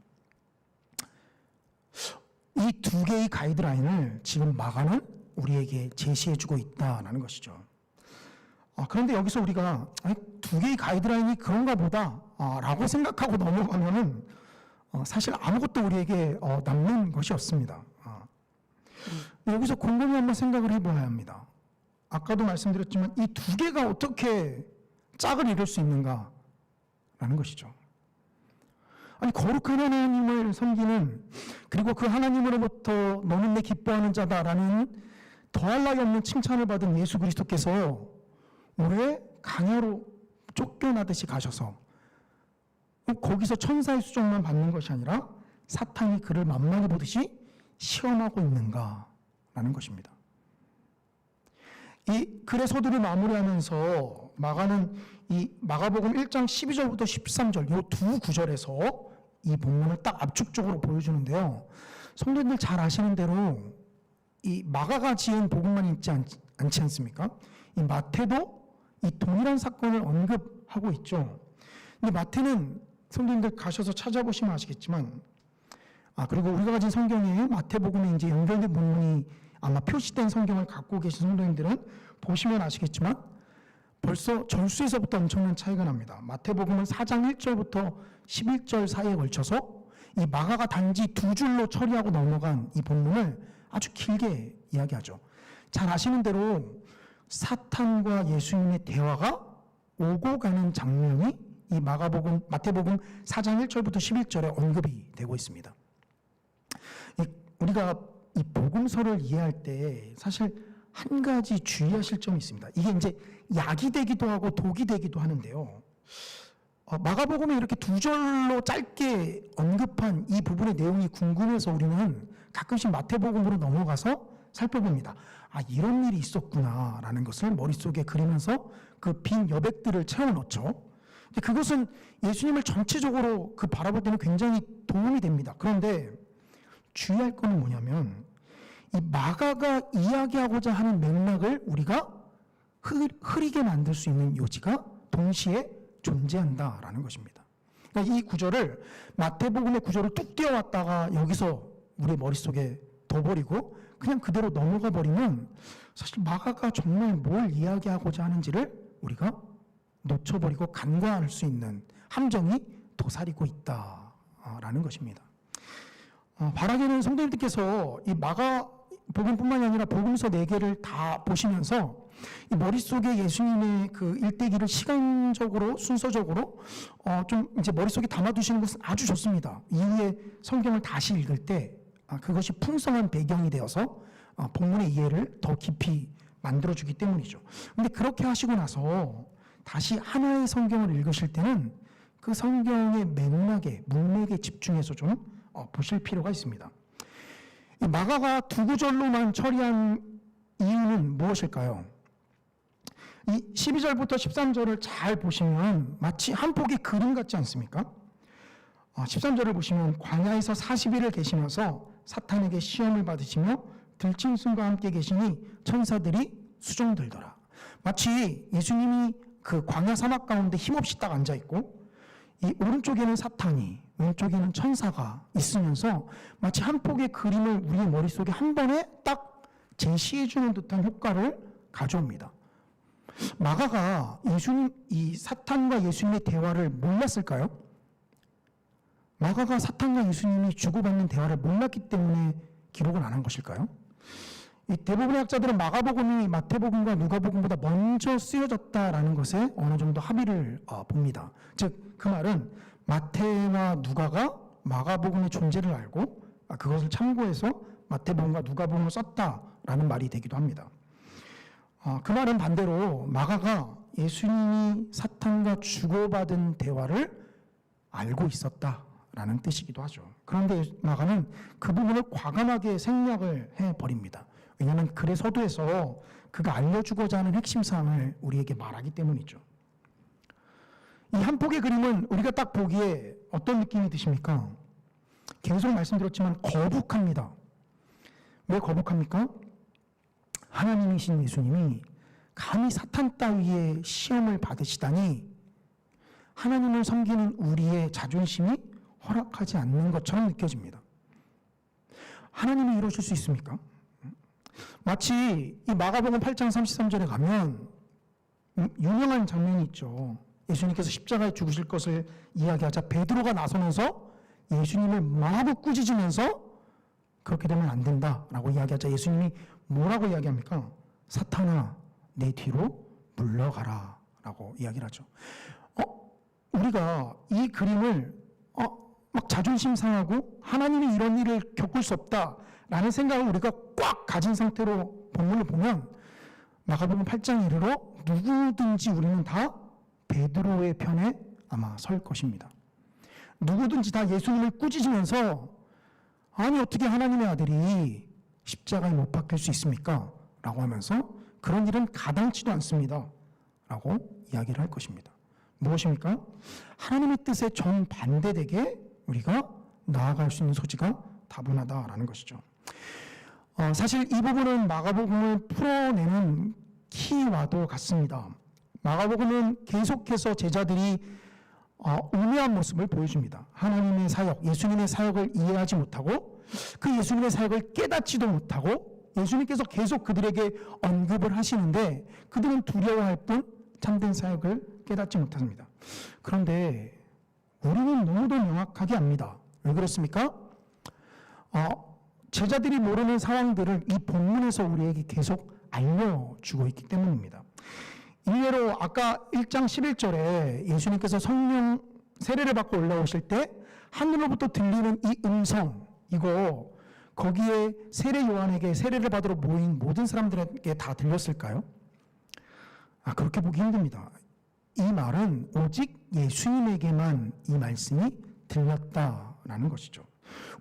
이 두 개의 가이드라인을 지금 마가는 우리에게 제시해주고 있다는 것이죠. 그런데 여기서 우리가 두 개의 가이드라인이 그런가 보다 라고 생각하고 넘어가면은 사실 아무것도 우리에게 남는 것이 없습니다. 여기서 곰곰이 한번 생각을 해봐야 합니다. 아까도 말씀드렸지만 이 두 개가 어떻게 짝을 이룰 수 있는가라는 것이죠. 아니, 거룩한 하나님을 섬기는, 그리고 그 하나님으로부터 너는 내 기뻐하는 자다라는 더할 나위 없는 칭찬을 받은 예수 그리스도께서 올해 강야로 쫓겨나듯이 가셔서 거기서 천사의 수종만 받는 것이 아니라 사탄이 그를 만만히 보듯이 시험하고 있는가라는 것입니다. 이 글의 서두를 마무리하면서 마가는 이 마가복음 1장 12절부터 13절 이 두 구절에서 이 본문을 딱 압축적으로 보여주는데요. 성도님들 잘 아시는 대로 이 마가가 지은 복음만 있지 않지 않습니까? 이 마태도 이 동일한 사건을 언급하고 있죠. 근데 마태는 성도님들 가셔서 찾아보시면 아시겠지만, 그리고 우리가 가진 성경에 마태복음에 이제 연결된 본문이 아마 표시된 성경을 갖고 계신 성도님들은 보시면 아시겠지만 벌써 절수에서부터 엄청난 차이가 납니다. 마태복음은 4장 1절부터 11절 사이에 걸쳐서 이 마가가 단지 두 줄로 처리하고 넘어간 이 본문을 아주 길게 이야기하죠. 잘 아시는 대로 사탄과 예수님의 대화가 오고 가는 장면이 이 마태복음 4장 1절부터 11절에 언급이 되고 있습니다. 우리가 이 복음서를 이해할 때 사실 한 가지 주의하실 점이 있습니다. 이게 이제 약이 되기도 하고 독이 되기도 하는데요. 마가복음에 이렇게 두 절로 짧게 언급한 이 부분의 내용이 궁금해서 우리는 가끔씩 마태복음으로 넘어가서 살펴봅니다. 이런 일이 있었구나라는 것을 머릿속에 그리면서 그 빈 여백들을 채워넣죠. 근데 그것은 예수님을 전체적으로 바라볼 때는 굉장히 도움이 됩니다. 그런데 주의할 것은 뭐냐면 이 마가가 이야기하고자 하는 맥락을 우리가 흐리게 만들 수 있는 요지가 동시에 존재한다라는 것입니다. 그러니까 이 구절을 마태복음의 구절을 뚝 띄워왔다가 여기서 우리 머릿속에 둬버리고 그냥 그대로 넘어가 버리면 사실 마가가 정말 뭘 이야기하고자 하는지를 우리가 놓쳐버리고 간과할 수 있는 함정이 도사리고 있다라는 것입니다. 바라기는 성도님들께서 이 마가복음뿐만이 아니라 복음서 4개를 다 보시면서 이 머릿속에 예수님의 그 일대기를 시간적으로 순서적으로 좀 이제 머릿속에 담아두시는 것은 아주 좋습니다. 이후에 성경을 다시 읽을 때 그것이 풍성한 배경이 되어서 본문의 이해를 더 깊이 만들어주기 때문이죠. 근데 그렇게 하시고 나서 다시 하나의 성경을 읽으실 때는 그 성경의 맥락에, 문맥에 집중해서 좀 보실 필요가 있습니다. 이 마가가 두 구절로만 처리한 이유는 무엇일까요? 이 12절부터 13절을 잘 보시면 마치 한 폭의 그림 같지 않습니까? 13절을 보시면 광야에서 40일을 계시면서 사탄에게 시험을 받으시며 들짐승과 함께 계시니 천사들이 수종들더라. 마치 예수님이 그 광야 사막 가운데 힘없이 딱 앉아있고 이 오른쪽에는 사탄이, 왼쪽에는 천사가 있으면서 마치 한 폭의 그림을 우리의 머릿속에 한 번에 딱 제시해주는 듯한 효과를 가져옵니다. 마가가 이 사탄과 예수님의 대화를 몰랐을까요? 마가가 사탄과 예수님이 주고받는 대화를 몰랐기 때문에 기록을 안 한 것일까요? 이 대부분의 학자들은 마가복음이 마태복음과 누가복음보다 먼저 쓰여졌다라는 것에 어느 정도 합의를 봅니다. 즉, 그 말은 마태와 누가가 마가복음의 존재를 알고 그것을 참고해서 마태복음과 누가복음을 썼다라는 말이 되기도 합니다. 그 말은 반대로 마가가 예수님이 사탄과 주고받은 대화를 알고 있었다라는 뜻이기도 하죠. 그런데 마가는 그 부분을 과감하게 생략을 해버립니다. 왜냐하면 글의 서두에서 그가 알려주고자 하는 핵심 사항을 우리에게 말하기 때문이죠. 이 한 폭의 그림은 우리가 딱 보기에 어떤 느낌이 드십니까? 계속 말씀드렸지만 거북합니다. 왜 거북합니까? 하나님이신 예수님이 감히 사탄 따위의 시험을 받으시다니 하나님을 섬기는 우리의 자존심이 허락하지 않는 것처럼 느껴집니다. 하나님이 이러실 수 있습니까? 마치 이 마가복음 8장 33절에 가면 유명한 장면이 있죠. 예수님께서 십자가에 죽으실 것을 이야기하자 베드로가 나서면서 예수님을 마구 꾸짖으면서 그렇게 되면 안 된다라고 이야기하자 예수님이 뭐라고 이야기합니까? 사탄아, 내 뒤로 물러가라 라고 이야기를 하죠. 우리가 이 그림을 막 자존심 상하고 하나님이 이런 일을 겪을 수 없다라는 생각을 우리가 꽉 가진 상태로 본문을 보면 마가복음 8장 이르러 누구든지 우리는 다 베드로의 편에 아마 설 것입니다. 누구든지 다 예수님을 꾸짖으면서 아니 어떻게 하나님의 아들이 십자가에 못 박힐 수 있습니까? 라고 하면서 그런 일은 가당치도 않습니다. 라고 이야기를 할 것입니다. 무엇입니까? 하나님의 뜻에 정반대되게 우리가 나아갈 수 있는 소지가 다분하다라는 것이죠. 사실 이 부분은 마가복음을 풀어내는 키와도 같습니다. 마가복음은 계속해서 제자들이 우매한 모습을 보여줍니다. 하나님의 사역, 예수님의 사역을 이해하지 못하고 그 예수님의 사역을 깨닫지도 못하고 예수님께서 계속 그들에게 언급을 하시는데 그들은 두려워할 뿐 참된 사역을 깨닫지 못합니다. 그런데 우리는 너무도 명확하게 압니다. 왜 그렇습니까? 제자들이 모르는 상황들을 이 본문에서 우리에게 계속 알려주고 있기 때문입니다. 일례로 아까 1장 11절에 예수님께서 성령 세례를 받고 올라오실 때 하늘로부터 들리는 이 음성, 이거 거기에 세례 요한에게 세례를 받으러 모인 모든 사람들에게 다 들렸을까요? 그렇게 보기 힘듭니다. 이 말은 오직 예수님에게만 이 말씀이 들렸다라는 것이죠.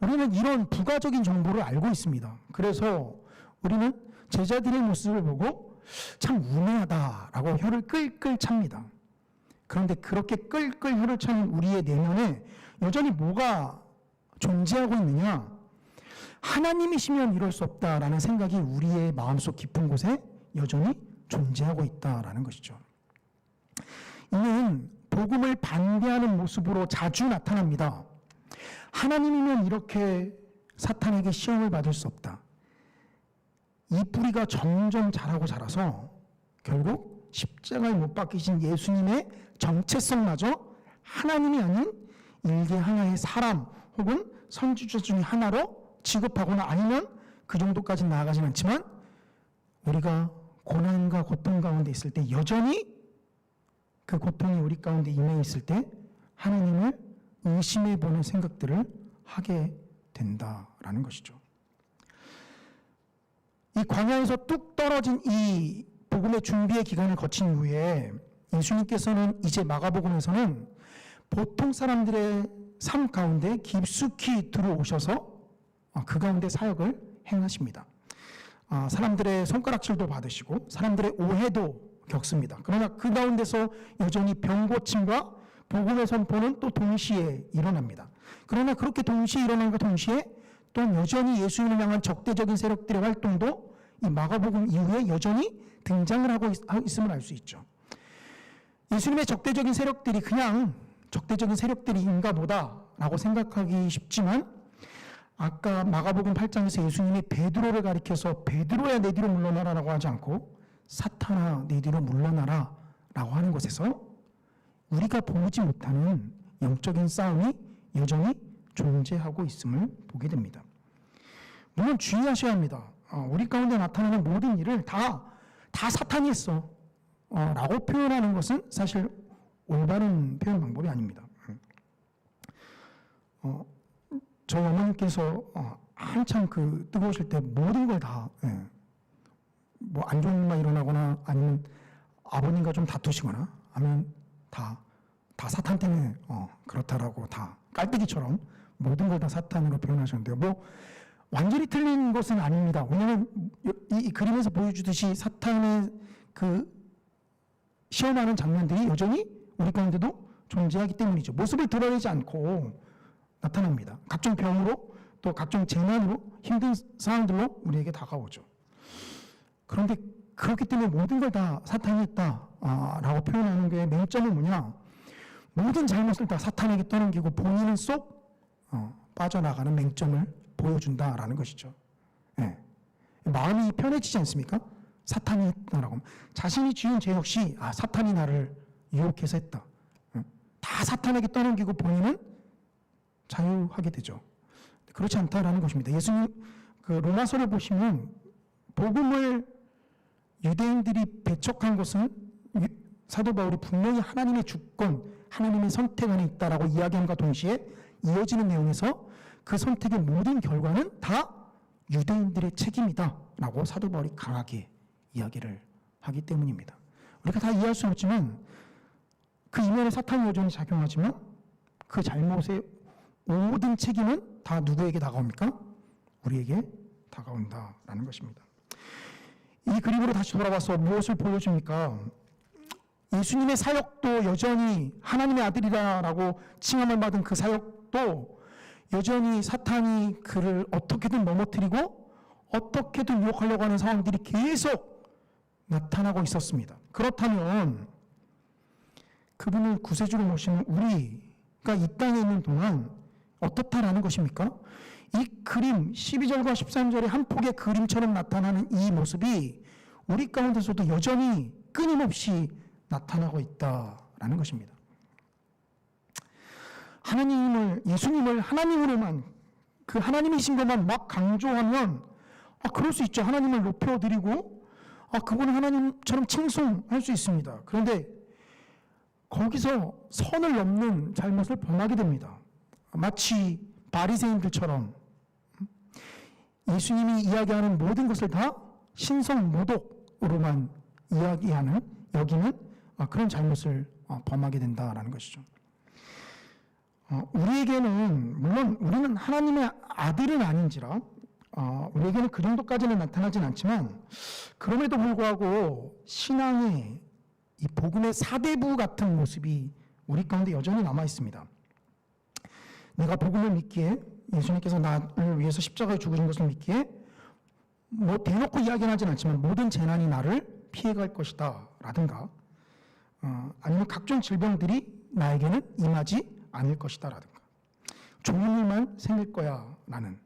우리는 이런 부가적인 정보를 알고 있습니다. 그래서 우리는 제자들의 모습을 보고 참 우매하다라고 혀를 끌끌 찹니다. 그런데 그렇게 끌끌 혀를 차는 우리의 내면에 여전히 뭐가 존재하고 있느냐? 하나님이시면 이럴 수 없다라는 생각이 우리의 마음속 깊은 곳에 여전히 존재하고 있다라는 것이죠. 이는 복음을 반대하는 모습으로 자주 나타납니다. 하나님이면 이렇게 사탄에게 시험을 받을 수 없다. 이 뿌리가 점점 자라고 자라서 결국 십자가에 못 박히신 예수님의 정체성마저 하나님이 아닌 일개 하나의 사람 혹은 선지자 중에 하나로 취급하거나 아니면 그 정도까지 나아가진 않지만 우리가 고난과 고통 가운데 있을 때 여전히 그 고통이 우리 가운데 임해 있을 때 하나님을 의심해 보는 생각들을 하게 된다라는 것이죠. 이 광야에서 뚝 떨어진 이 복음의 준비의 기간을 거친 후에 예수님께서는 이제 마가복음에서는 보통 사람들의 삶 가운데 깊숙이 들어오셔서 그 가운데 사역을 행하십니다. 사람들의 손가락질도 받으시고 사람들의 오해도 겪습니다. 그러나 그 가운데서 여전히 병고침과 복음의 선포는 또 동시에 일어납니다. 그러나 그렇게 동시에 일어난과 동시에 또 여전히 예수님을 향한 적대적인 세력들의 활동도 이 마가복음 이후에 여전히 등장을 하고 있음을 알 수 있죠. 예수님의 적대적인 세력들이 그냥 적대적인 세력들인가 보다라고 생각하기 쉽지만 아까 마가복음 8장에서 예수님이 베드로를 가리켜서 베드로야 내 뒤로 물러나라라고 하지 않고 사탄아 내 뒤로 물러나라 라고 하는 것에서 우리가 보지 못하는 영적인 싸움이 여전히 존재하고 있음을 보게 됩니다. 물론 주의하셔야 합니다. 우리 가운데 나타나는 모든 일을 다 사탄이 했어 라고 표현하는 것은 사실 올바른 표현 방법이 아닙니다. 저희 어머님께서 한참 그 뜨거우실 때 모든 걸 다 뭐 안 좋은 일만 일어나거나 아니면 아버님과 좀 다투시거나 하면 다 사탄 때문에 그렇다라고 다 깔때기처럼 모든 걸 다 사탄으로 표현하셨는데요. 뭐 완전히 틀린 것은 아닙니다. 왜냐하면 이 그림에서 보여주듯이 사탄의 그 시험하는 장면들이 여전히 우리 가운데도 존재하기 때문이죠. 모습을 드러내지 않고 나타납니다. 각종 병으로 또 각종 재난으로 힘든 상황들로 우리에게 다가오죠. 그런데 그렇기 때문에 모든 걸 다 사탄이 했다라고 표현하는 게 맹점은 뭐냐? 모든 잘못을 다 사탄에게 떠넘기고 본인은 쏙 빠져나가는 맹점을 보여준다라는 것이죠. 네. 마음이 편해지지 않습니까? 사탄이 했다라고 하면 자신이 지은 죄 역시 사탄이 나를 유혹해서 했다. 다 사탄에게 떠넘기고 본인은 자유하게 되죠. 그렇지 않다라는 것입니다. 예수님 그 로마서를 보시면 복음을 유대인들이 배척한 것은 사도 바울이 분명히 하나님의 주권, 하나님의 선택 안에 있다라고 이야기함과 동시에 이어지는 내용에서 그 선택의 모든 결과는 다 유대인들의 책임이다라고 사도 바울이 강하게 이야기를 하기 때문입니다. 우리가 다 이해할 수는 없지만 그 이면에 사탄이 여전히 작용하지만 그 잘못의 모든 책임은 다 누구에게 다가옵니까? 우리에게 다가온다라는 것입니다. 이 그림으로 다시 돌아와서 무엇을 보여줍니까? 예수님의 사역도 여전히 하나님의 아들이라고 칭함을 받은 그 사역도 여전히 사탄이 그를 어떻게든 넘어뜨리고 어떻게든 유혹하려고 하는 상황들이 계속 나타나고 있었습니다. 그렇다면 그분을 구세주로 모시는 우리가 이 땅에 있는 동안 어떻다라는 것입니까? 이 그림 12절과 13절의 한 폭의 그림처럼 나타나는 이 모습이 우리 가운데서도 여전히 끊임없이 나타나고 있다라는 것입니다. 하나님을, 예수님을 하나님으로만, 그 하나님이신 것만 막 강조하면 그럴 수 있죠. 하나님을 높여드리고 그분은 하나님처럼 칭송할 수 있습니다. 그런데 거기서 선을 넘는 잘못을 범하게 됩니다. 마치 바리새인들처럼 예수님이 이야기하는 모든 것을 다 신성모독으로만 이야기하는, 여기는 그런 잘못을 범하게 된다라는 것이죠. 우리에게는, 물론 우리는 하나님의 아들은 아닌지라 우리에게는 그 정도까지는 나타나진 않지만 그럼에도 불구하고 신앙의 이 복음의 사대부 같은 모습이 우리 가운데 여전히 남아 있습니다. 내가 복음을 믿기에, 예수님께서 나를 위해서 십자가에 죽으신 것을 믿기에 뭐 대놓고 이야기는 하진 않지만 모든 재난이 나를 피해갈 것이다 라든가 아니면 각종 질병들이 나에게는 임하지 않을 것이다 라든가 좋은 일만 생길 거야 나는.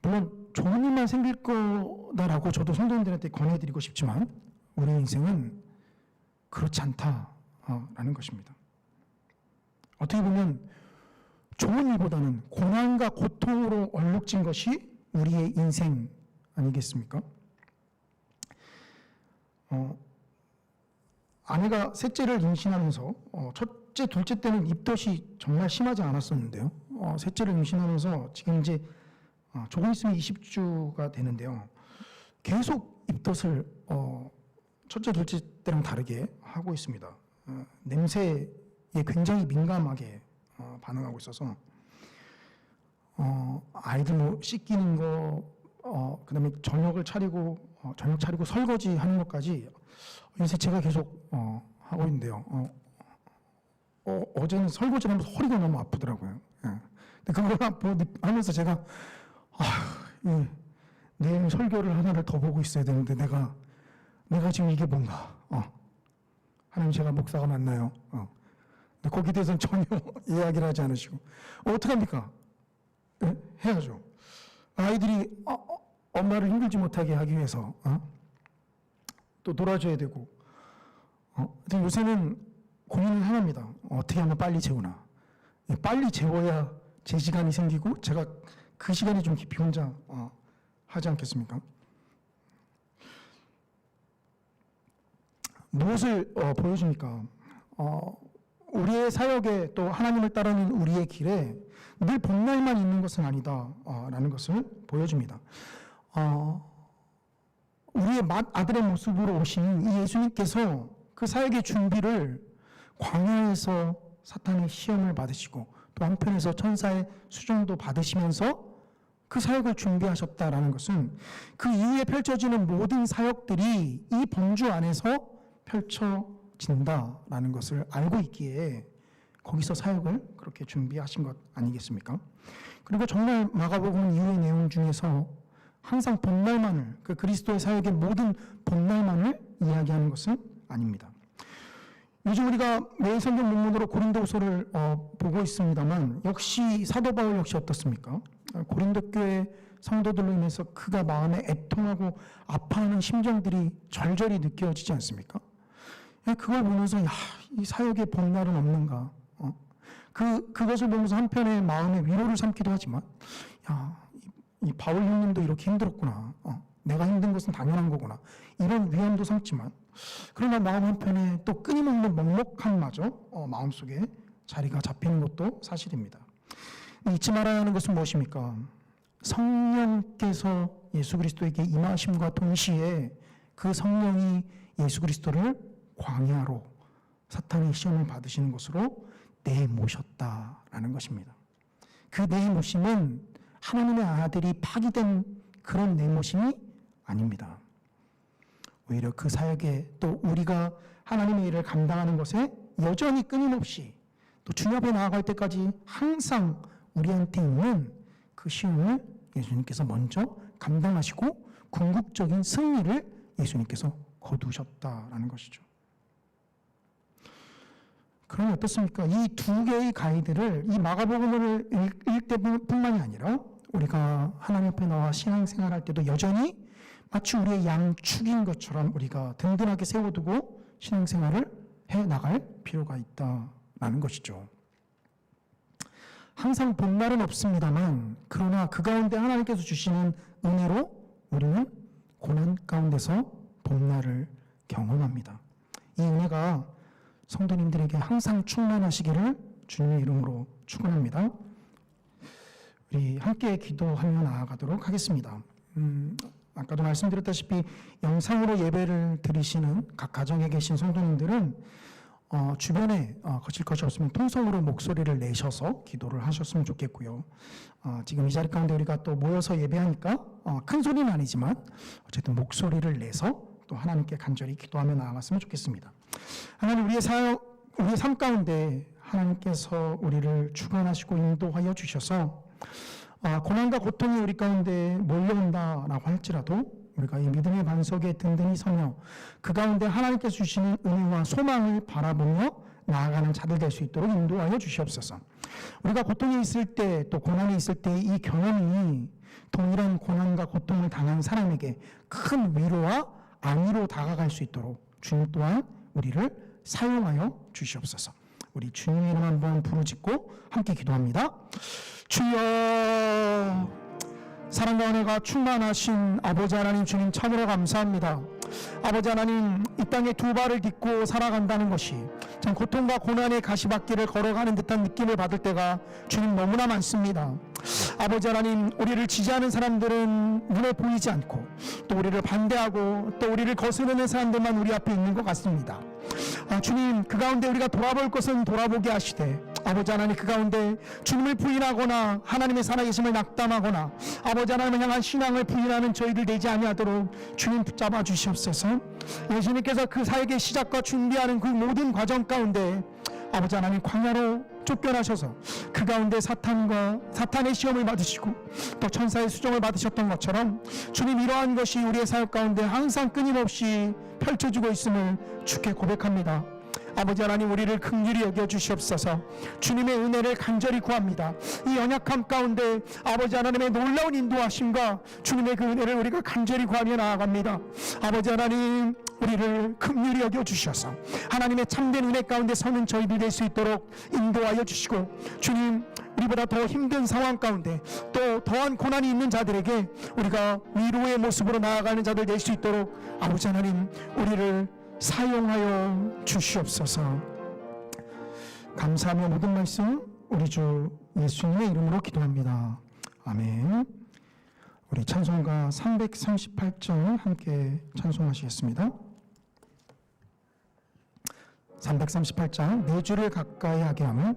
물론 좋은 일만 생길 거다라고 저도 성도님들한테 권해드리고 싶지만 우리 인생은 그렇지 않다라는 것입니다. 어떻게 보면 좋은 일보다는 고난과 고통으로 얼룩진 것이 우리의 인생 아니겠습니까? 아내가 셋째를 임신하면서 첫째, 둘째 때는 입덧이 정말 심하지 않았었는데요. 셋째를 임신하면서 지금 이제 조금 있으면 20주가 되는데요. 계속 입덧을 첫째, 둘째 때랑 다르게 하고 있습니다. 냄새에 굉장히 민감하게 반응하고 있어서 아이들 뭐 씻기는 거, 그다음에 저녁 차리고 설거지 하는 것까지 요새 제가 계속 하고 있는데요. 어제는 설거지를 하면서 허리가 너무 아프더라고요. 근데 그걸 하면서 제가 내일 설교를 하나를 더 보고 있어야 되는데 내가 지금 이게 뭔가 하나님 제가 목사가 맞나요? 근데 거기에 대해서는 전혀 이야기를 하지 않으시고 어떡합니까? 해야죠. 아이들이 엄마를 힘들지 못하게 하기 위해서 또 놀아줘야 되고 근데 요새는 고민을 하나입니다. 어떻게 하면 빨리 재우나. 빨리 재워야 제 시간이 생기고 제가 그 시간에 좀 깊이 혼자 하지 않겠습니까? 무엇을 보여줍니까? 우리의 사역에 또 하나님을 따르는 우리의 길에 늘 봄날만 있는 것은 아니다라는 것을 보여줍니다. 우리의 아들의 모습으로 오신 이 예수님께서 그 사역의 준비를 광야에서 사탄의 시험을 받으시고 또 한편에서 천사의 수종도 받으시면서 그 사역을 준비하셨다라는 것은 그 이후에 펼쳐지는 모든 사역들이 이 범주 안에서 펼쳐진다라는 것을 알고 있기에 거기서 사역을 그렇게 준비하신 것 아니겠습니까? 그리고 정말 마가복음 이후의 내용 중에서 항상 봄날만을, 그 그리스도의 사역의 모든 봄날만을 이야기하는 것은 아닙니다. 요즘 우리가 매일 성경 본문으로 고린도후서를 보고 있습니다만 역시 사도 바울 역시 어떻습니까? 고린도 교회 성도들로 인해서 그가 마음에 애통하고 아파하는 심정들이 절절히 느껴지지 않습니까? 그걸 보면서 이 사역의 봄날은 없는가? 그것을 보면서 한편의 마음의 위로를 삼기도 하지만, 야, 이 바울 형님도 이렇게 힘들었구나. 내가 힘든 것은 당연한 거구나. 이런 위안도 삼지만, 그러나 마음 한편에 또 끊임없는 먹먹함마저 마음속에 자리가 잡히는 것도 사실입니다. 잊지 말아야 하는 것은 무엇입니까? 성령께서 예수 그리스도에게 임하심과 동시에 그 성령이 예수 그리스도를 광야로 사탄의 시험을 받으시는 것으로 내모셨다라는 것입니다. 그 내모심은 하나님의 아들이 파기된 그런 내모심이 아닙니다. 오히려 그 사역에 또 우리가 하나님의 일을 감당하는 것에 여전히 끊임없이 또 주님 앞에 나아갈 때까지 항상 우리한테 있는 그 시험을 예수님께서 먼저 감당하시고 궁극적인 승리를 예수님께서 거두셨다라는 것이죠. 그럼 어떻습니까? 이 두 개의 가이드를 이 마가복음을 읽을 때뿐만이 아니라 우리가 하나님 앞에 나와 신앙생활할 때도 여전히 마치 우리의 양축인 것처럼 우리가 든든하게 세워두고 신앙생활을 해나갈 필요가 있다라는 것이죠. 항상 봄날은 없습니다만 그러나 그 가운데 하나님께서 주시는 은혜로 우리는 고난 가운데서 봄날을 경험합니다. 이 은혜가 성도님들에게 항상 충만하시기를 주님의 이름으로 축원합니다. 우리 함께 기도하며 나아가도록 하겠습니다. 아까도 말씀드렸다시피 영상으로 예배를 드리시는 각 가정에 계신 성도님들은 주변에 거칠 것이 없으면 통성으로 목소리를 내셔서 기도를 하셨으면 좋겠고요. 지금 이 자리 가운데 우리가 또 모여서 예배하니까 큰 소리는 아니지만 어쨌든 목소리를 내서 또 하나님께 간절히 기도하며 나아갔으면 좋겠습니다. 하나님, 우리의 삶 가운데 하나님께서 우리를 주관하시고 인도하여 주셔서 고난과 고통이 우리 가운데 몰려온다라고 할지라도 우리가 이 믿음의 반석에 든든히 서며 그 가운데 하나님께서 주시는 은혜와 소망을 바라보며 나아가는 자들 될 수 있도록 인도하여 주시옵소서. 우리가 고통이 있을 때 또 고난이 있을 때 이 경험이 동일한 고난과 고통을 당한 사람에게 큰 위로와 안위로 다가갈 수 있도록 주님 또한 우리를 사용하여 주시옵소서. 우리 주님의 이름 한번 부르짖고 함께 기도합니다. 주여, 사랑과 은혜가 충만하신 아버지 하나님, 주님 참으로 감사합니다. 아버지 하나님, 이 땅에 두 발을 딛고 살아간다는 것이 참 고통과 고난의 가시밭길을 걸어가는 듯한 느낌을 받을 때가 주님 너무나 많습니다. 아버지 하나님, 우리를 지지하는 사람들은 눈에 보이지 않고 또 우리를 반대하고 또 우리를 거스르는 사람들만 우리 앞에 있는 것 같습니다. 주님, 그 가운데 우리가 돌아볼 것은 돌아보게 하시되 아버지 하나님, 그 가운데 주님을 부인하거나 하나님의 살아계심을 낙담하거나 아버지 하나님을 향한 신앙을 부인하는 저희들 되지 아니하도록 주님 붙잡아 주시옵소서. 예수님께서 그 사역의 시작과 준비하는 그 모든 과정 가운데 아버지 하나님 광야로 쫓겨나셔서 그 가운데 사탄의 시험을 받으시고 또 천사의 수종을 받으셨던 것처럼 주님, 이러한 것이 우리의 사역 가운데 항상 끊임없이 펼쳐지고 있음을 주께 고백합니다. 아버지 하나님, 우리를 긍휼히 여겨 주시옵소서. 주님의 은혜를 간절히 구합니다. 이 연약함 가운데 아버지 하나님의 놀라운 인도하심과 주님의 그 은혜를 우리가 간절히 구하며 나아갑니다. 아버지 하나님, 우리를 긍휼히 여겨 주셔서 하나님의 참된 은혜 가운데 서는 저희들 될 수 있도록 인도하여 주시고, 주님, 우리보다 더 힘든 상황 가운데 또 더한 고난이 있는 자들에게 우리가 위로의 모습으로 나아가는 자들 될 수 있도록 아버지 하나님, 우리를 사용하여 주시옵소서. 감사하며 모든 말씀 우리 주 예수님의 이름으로 기도합니다. 아멘. 우리 찬송가 338절 함께 찬송하시겠습니다. 338장 내 주를 가까이 하게 함을.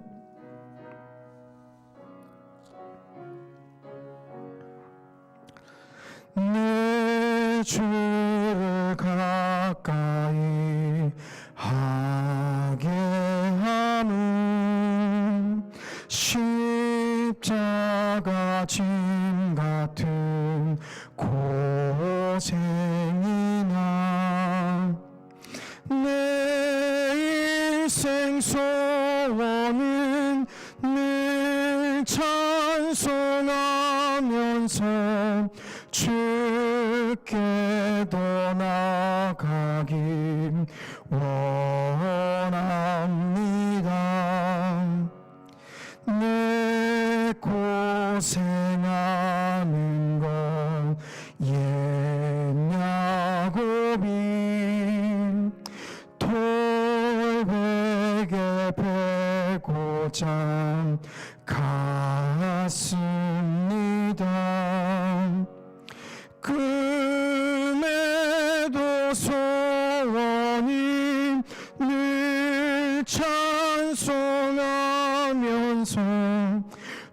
내 주를 가까이 하게 함은 십자가 짐 같은 고생이나 내 인생 소원은 늘 찬송하면서 주께 더 나아가길 원합니다. 고생하는 건 옛 야곱이 돌베개 베고자 갔습니다. 금에도 소원이 늘 찬송하면서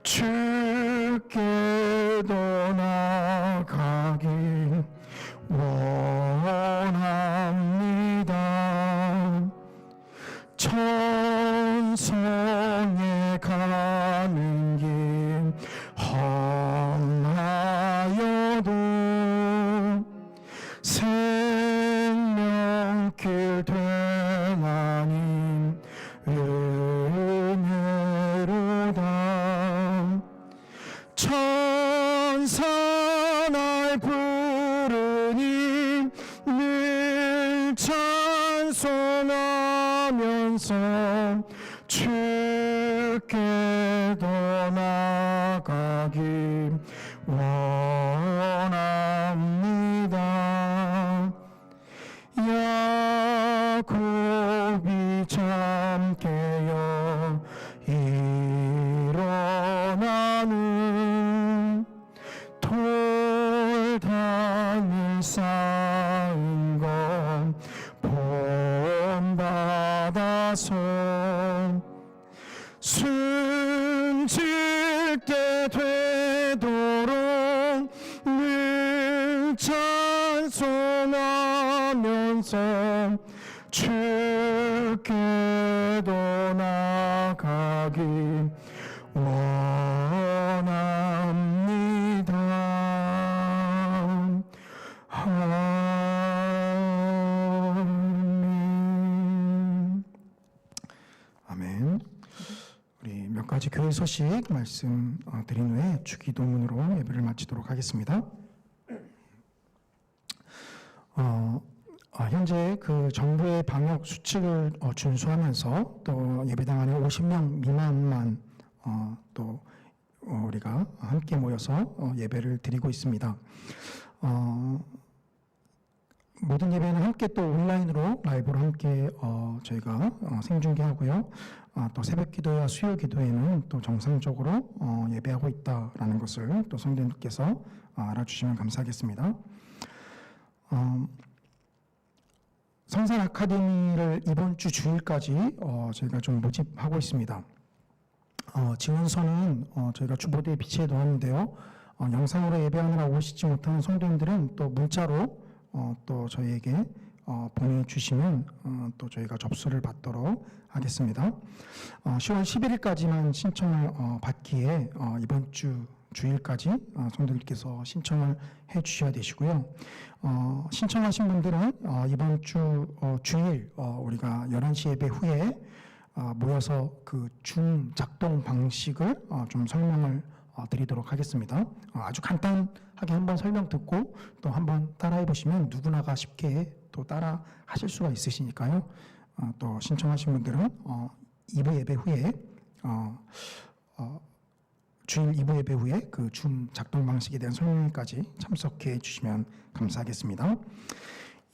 주께도 나가길 원합니다. 천성에 가는 길 험하여도 생명길 되나니 은혜로다. 천사 날 부르니 늘 찬송하면서 주께도 나가길 원합니다. 야곱이 잠 깨어 일어나는 돌담을 쌓은 건 본받아서 숨질 때 되도록 늘 찬송하면서 주께도 나가길 원합니다. 아멘. 아멘. 우리 몇 가지 교회 소식 말씀 드린 후에 주기도문으로 예배를 마치도록 하겠습니다. 현재 그 정부의 방역 수칙을 준수하면서 또 예배당 안에 50명 미만만 또 우리가 함께 모여서 예배를 드리고 있습니다. 모든 예배는 함께 또 온라인으로 라이브로 함께 저희가 생중계하고요. 또 새벽 기도와 수요 기도에는 또 정상적으로 예배하고 있다라는 것을 또 성도님들께서 알아주시면 감사하겠습니다. 성산 아카데미를 이번 주 주일까지 저희가 좀 모집하고 있습니다. 지원서는 저희가 주보대에 비치해 놓았는데요. 영상으로 예배하느라 오시지 못하는 성도님들은 또 문자로 또 저희에게 보내주시면 또 저희가 접수를 받도록 하겠습니다. 10월 11일까지만 신청을 받기에 이번 주 주일까지 성도님께서 신청을 해 주셔야 되시고요. 신청하신 분들은 이번 주 주일 우리가 11시 예배 후에 모여서 그 줌 작동 방식을 좀 설명을 드리도록 하겠습니다. 아주 간단하게 한번 설명 듣고 또 한번 따라해 보시면 누구나가 쉽게 또 따라 하실 수가 있으시니까요. 또 신청하신 분들은 2부 예배 후에 주일 2부 예배 후에 그 줌 작동 방식에 대한 설명까지 참석해 주시면 감사하겠습니다.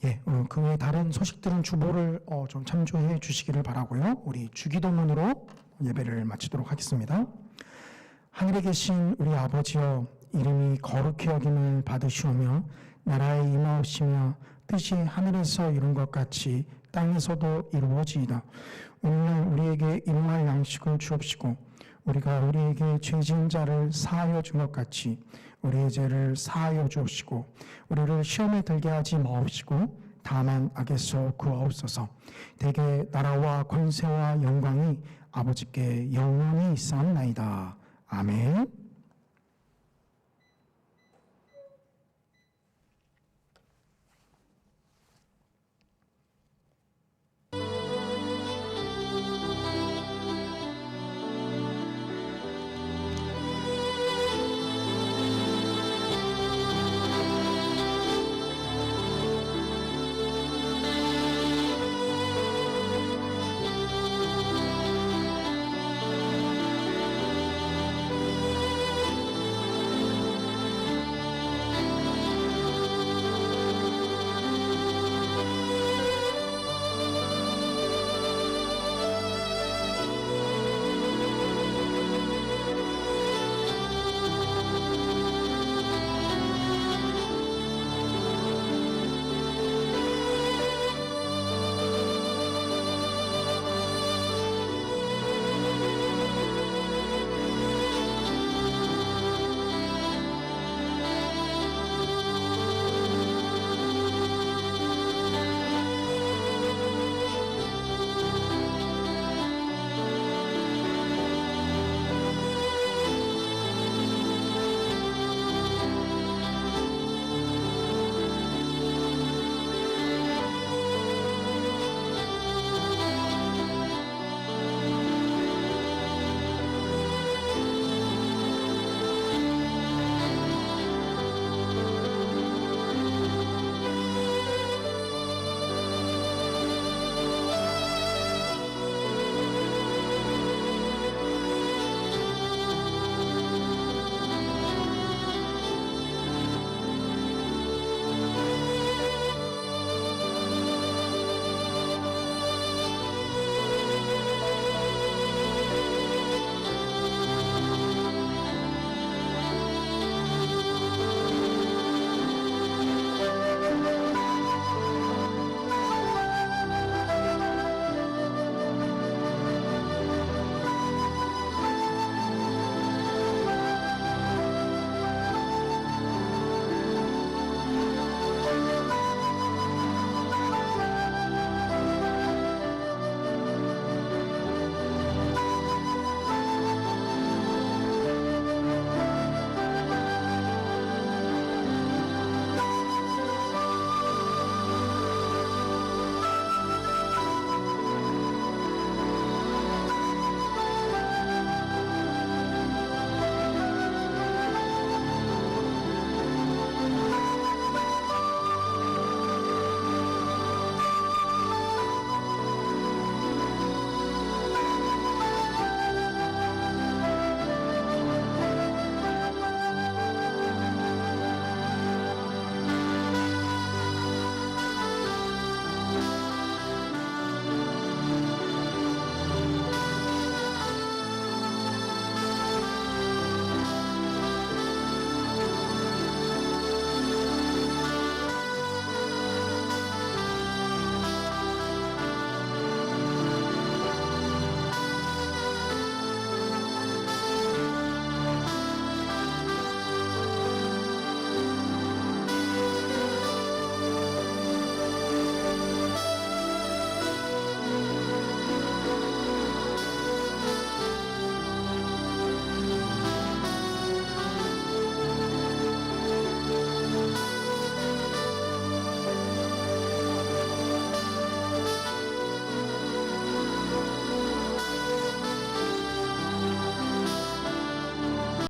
예, 그 외 다른 소식들은 주보를 좀 참조해 주시기를 바라고요. 우리 주기도문으로 예배를 마치도록 하겠습니다. 하늘에 계신 우리 아버지여, 이름이 거룩히 여김을 받으시오며 나라에 임하옵시며 뜻이 하늘에서 이룬 것 같이 땅에서도 이루어지이다. 오늘날 우리에게 일용할 양식을 주옵시고 우리가 우리에게 죄 지은 자를 사하여 준 것 같이 우리의 죄를 사하여 주옵시고 우리를 시험에 들게 하지 마옵시고 다만 악에서 구하옵소서. 대개 나라와 권세와 영광이 아버지께 영원히 있사옵나이다. 아멘.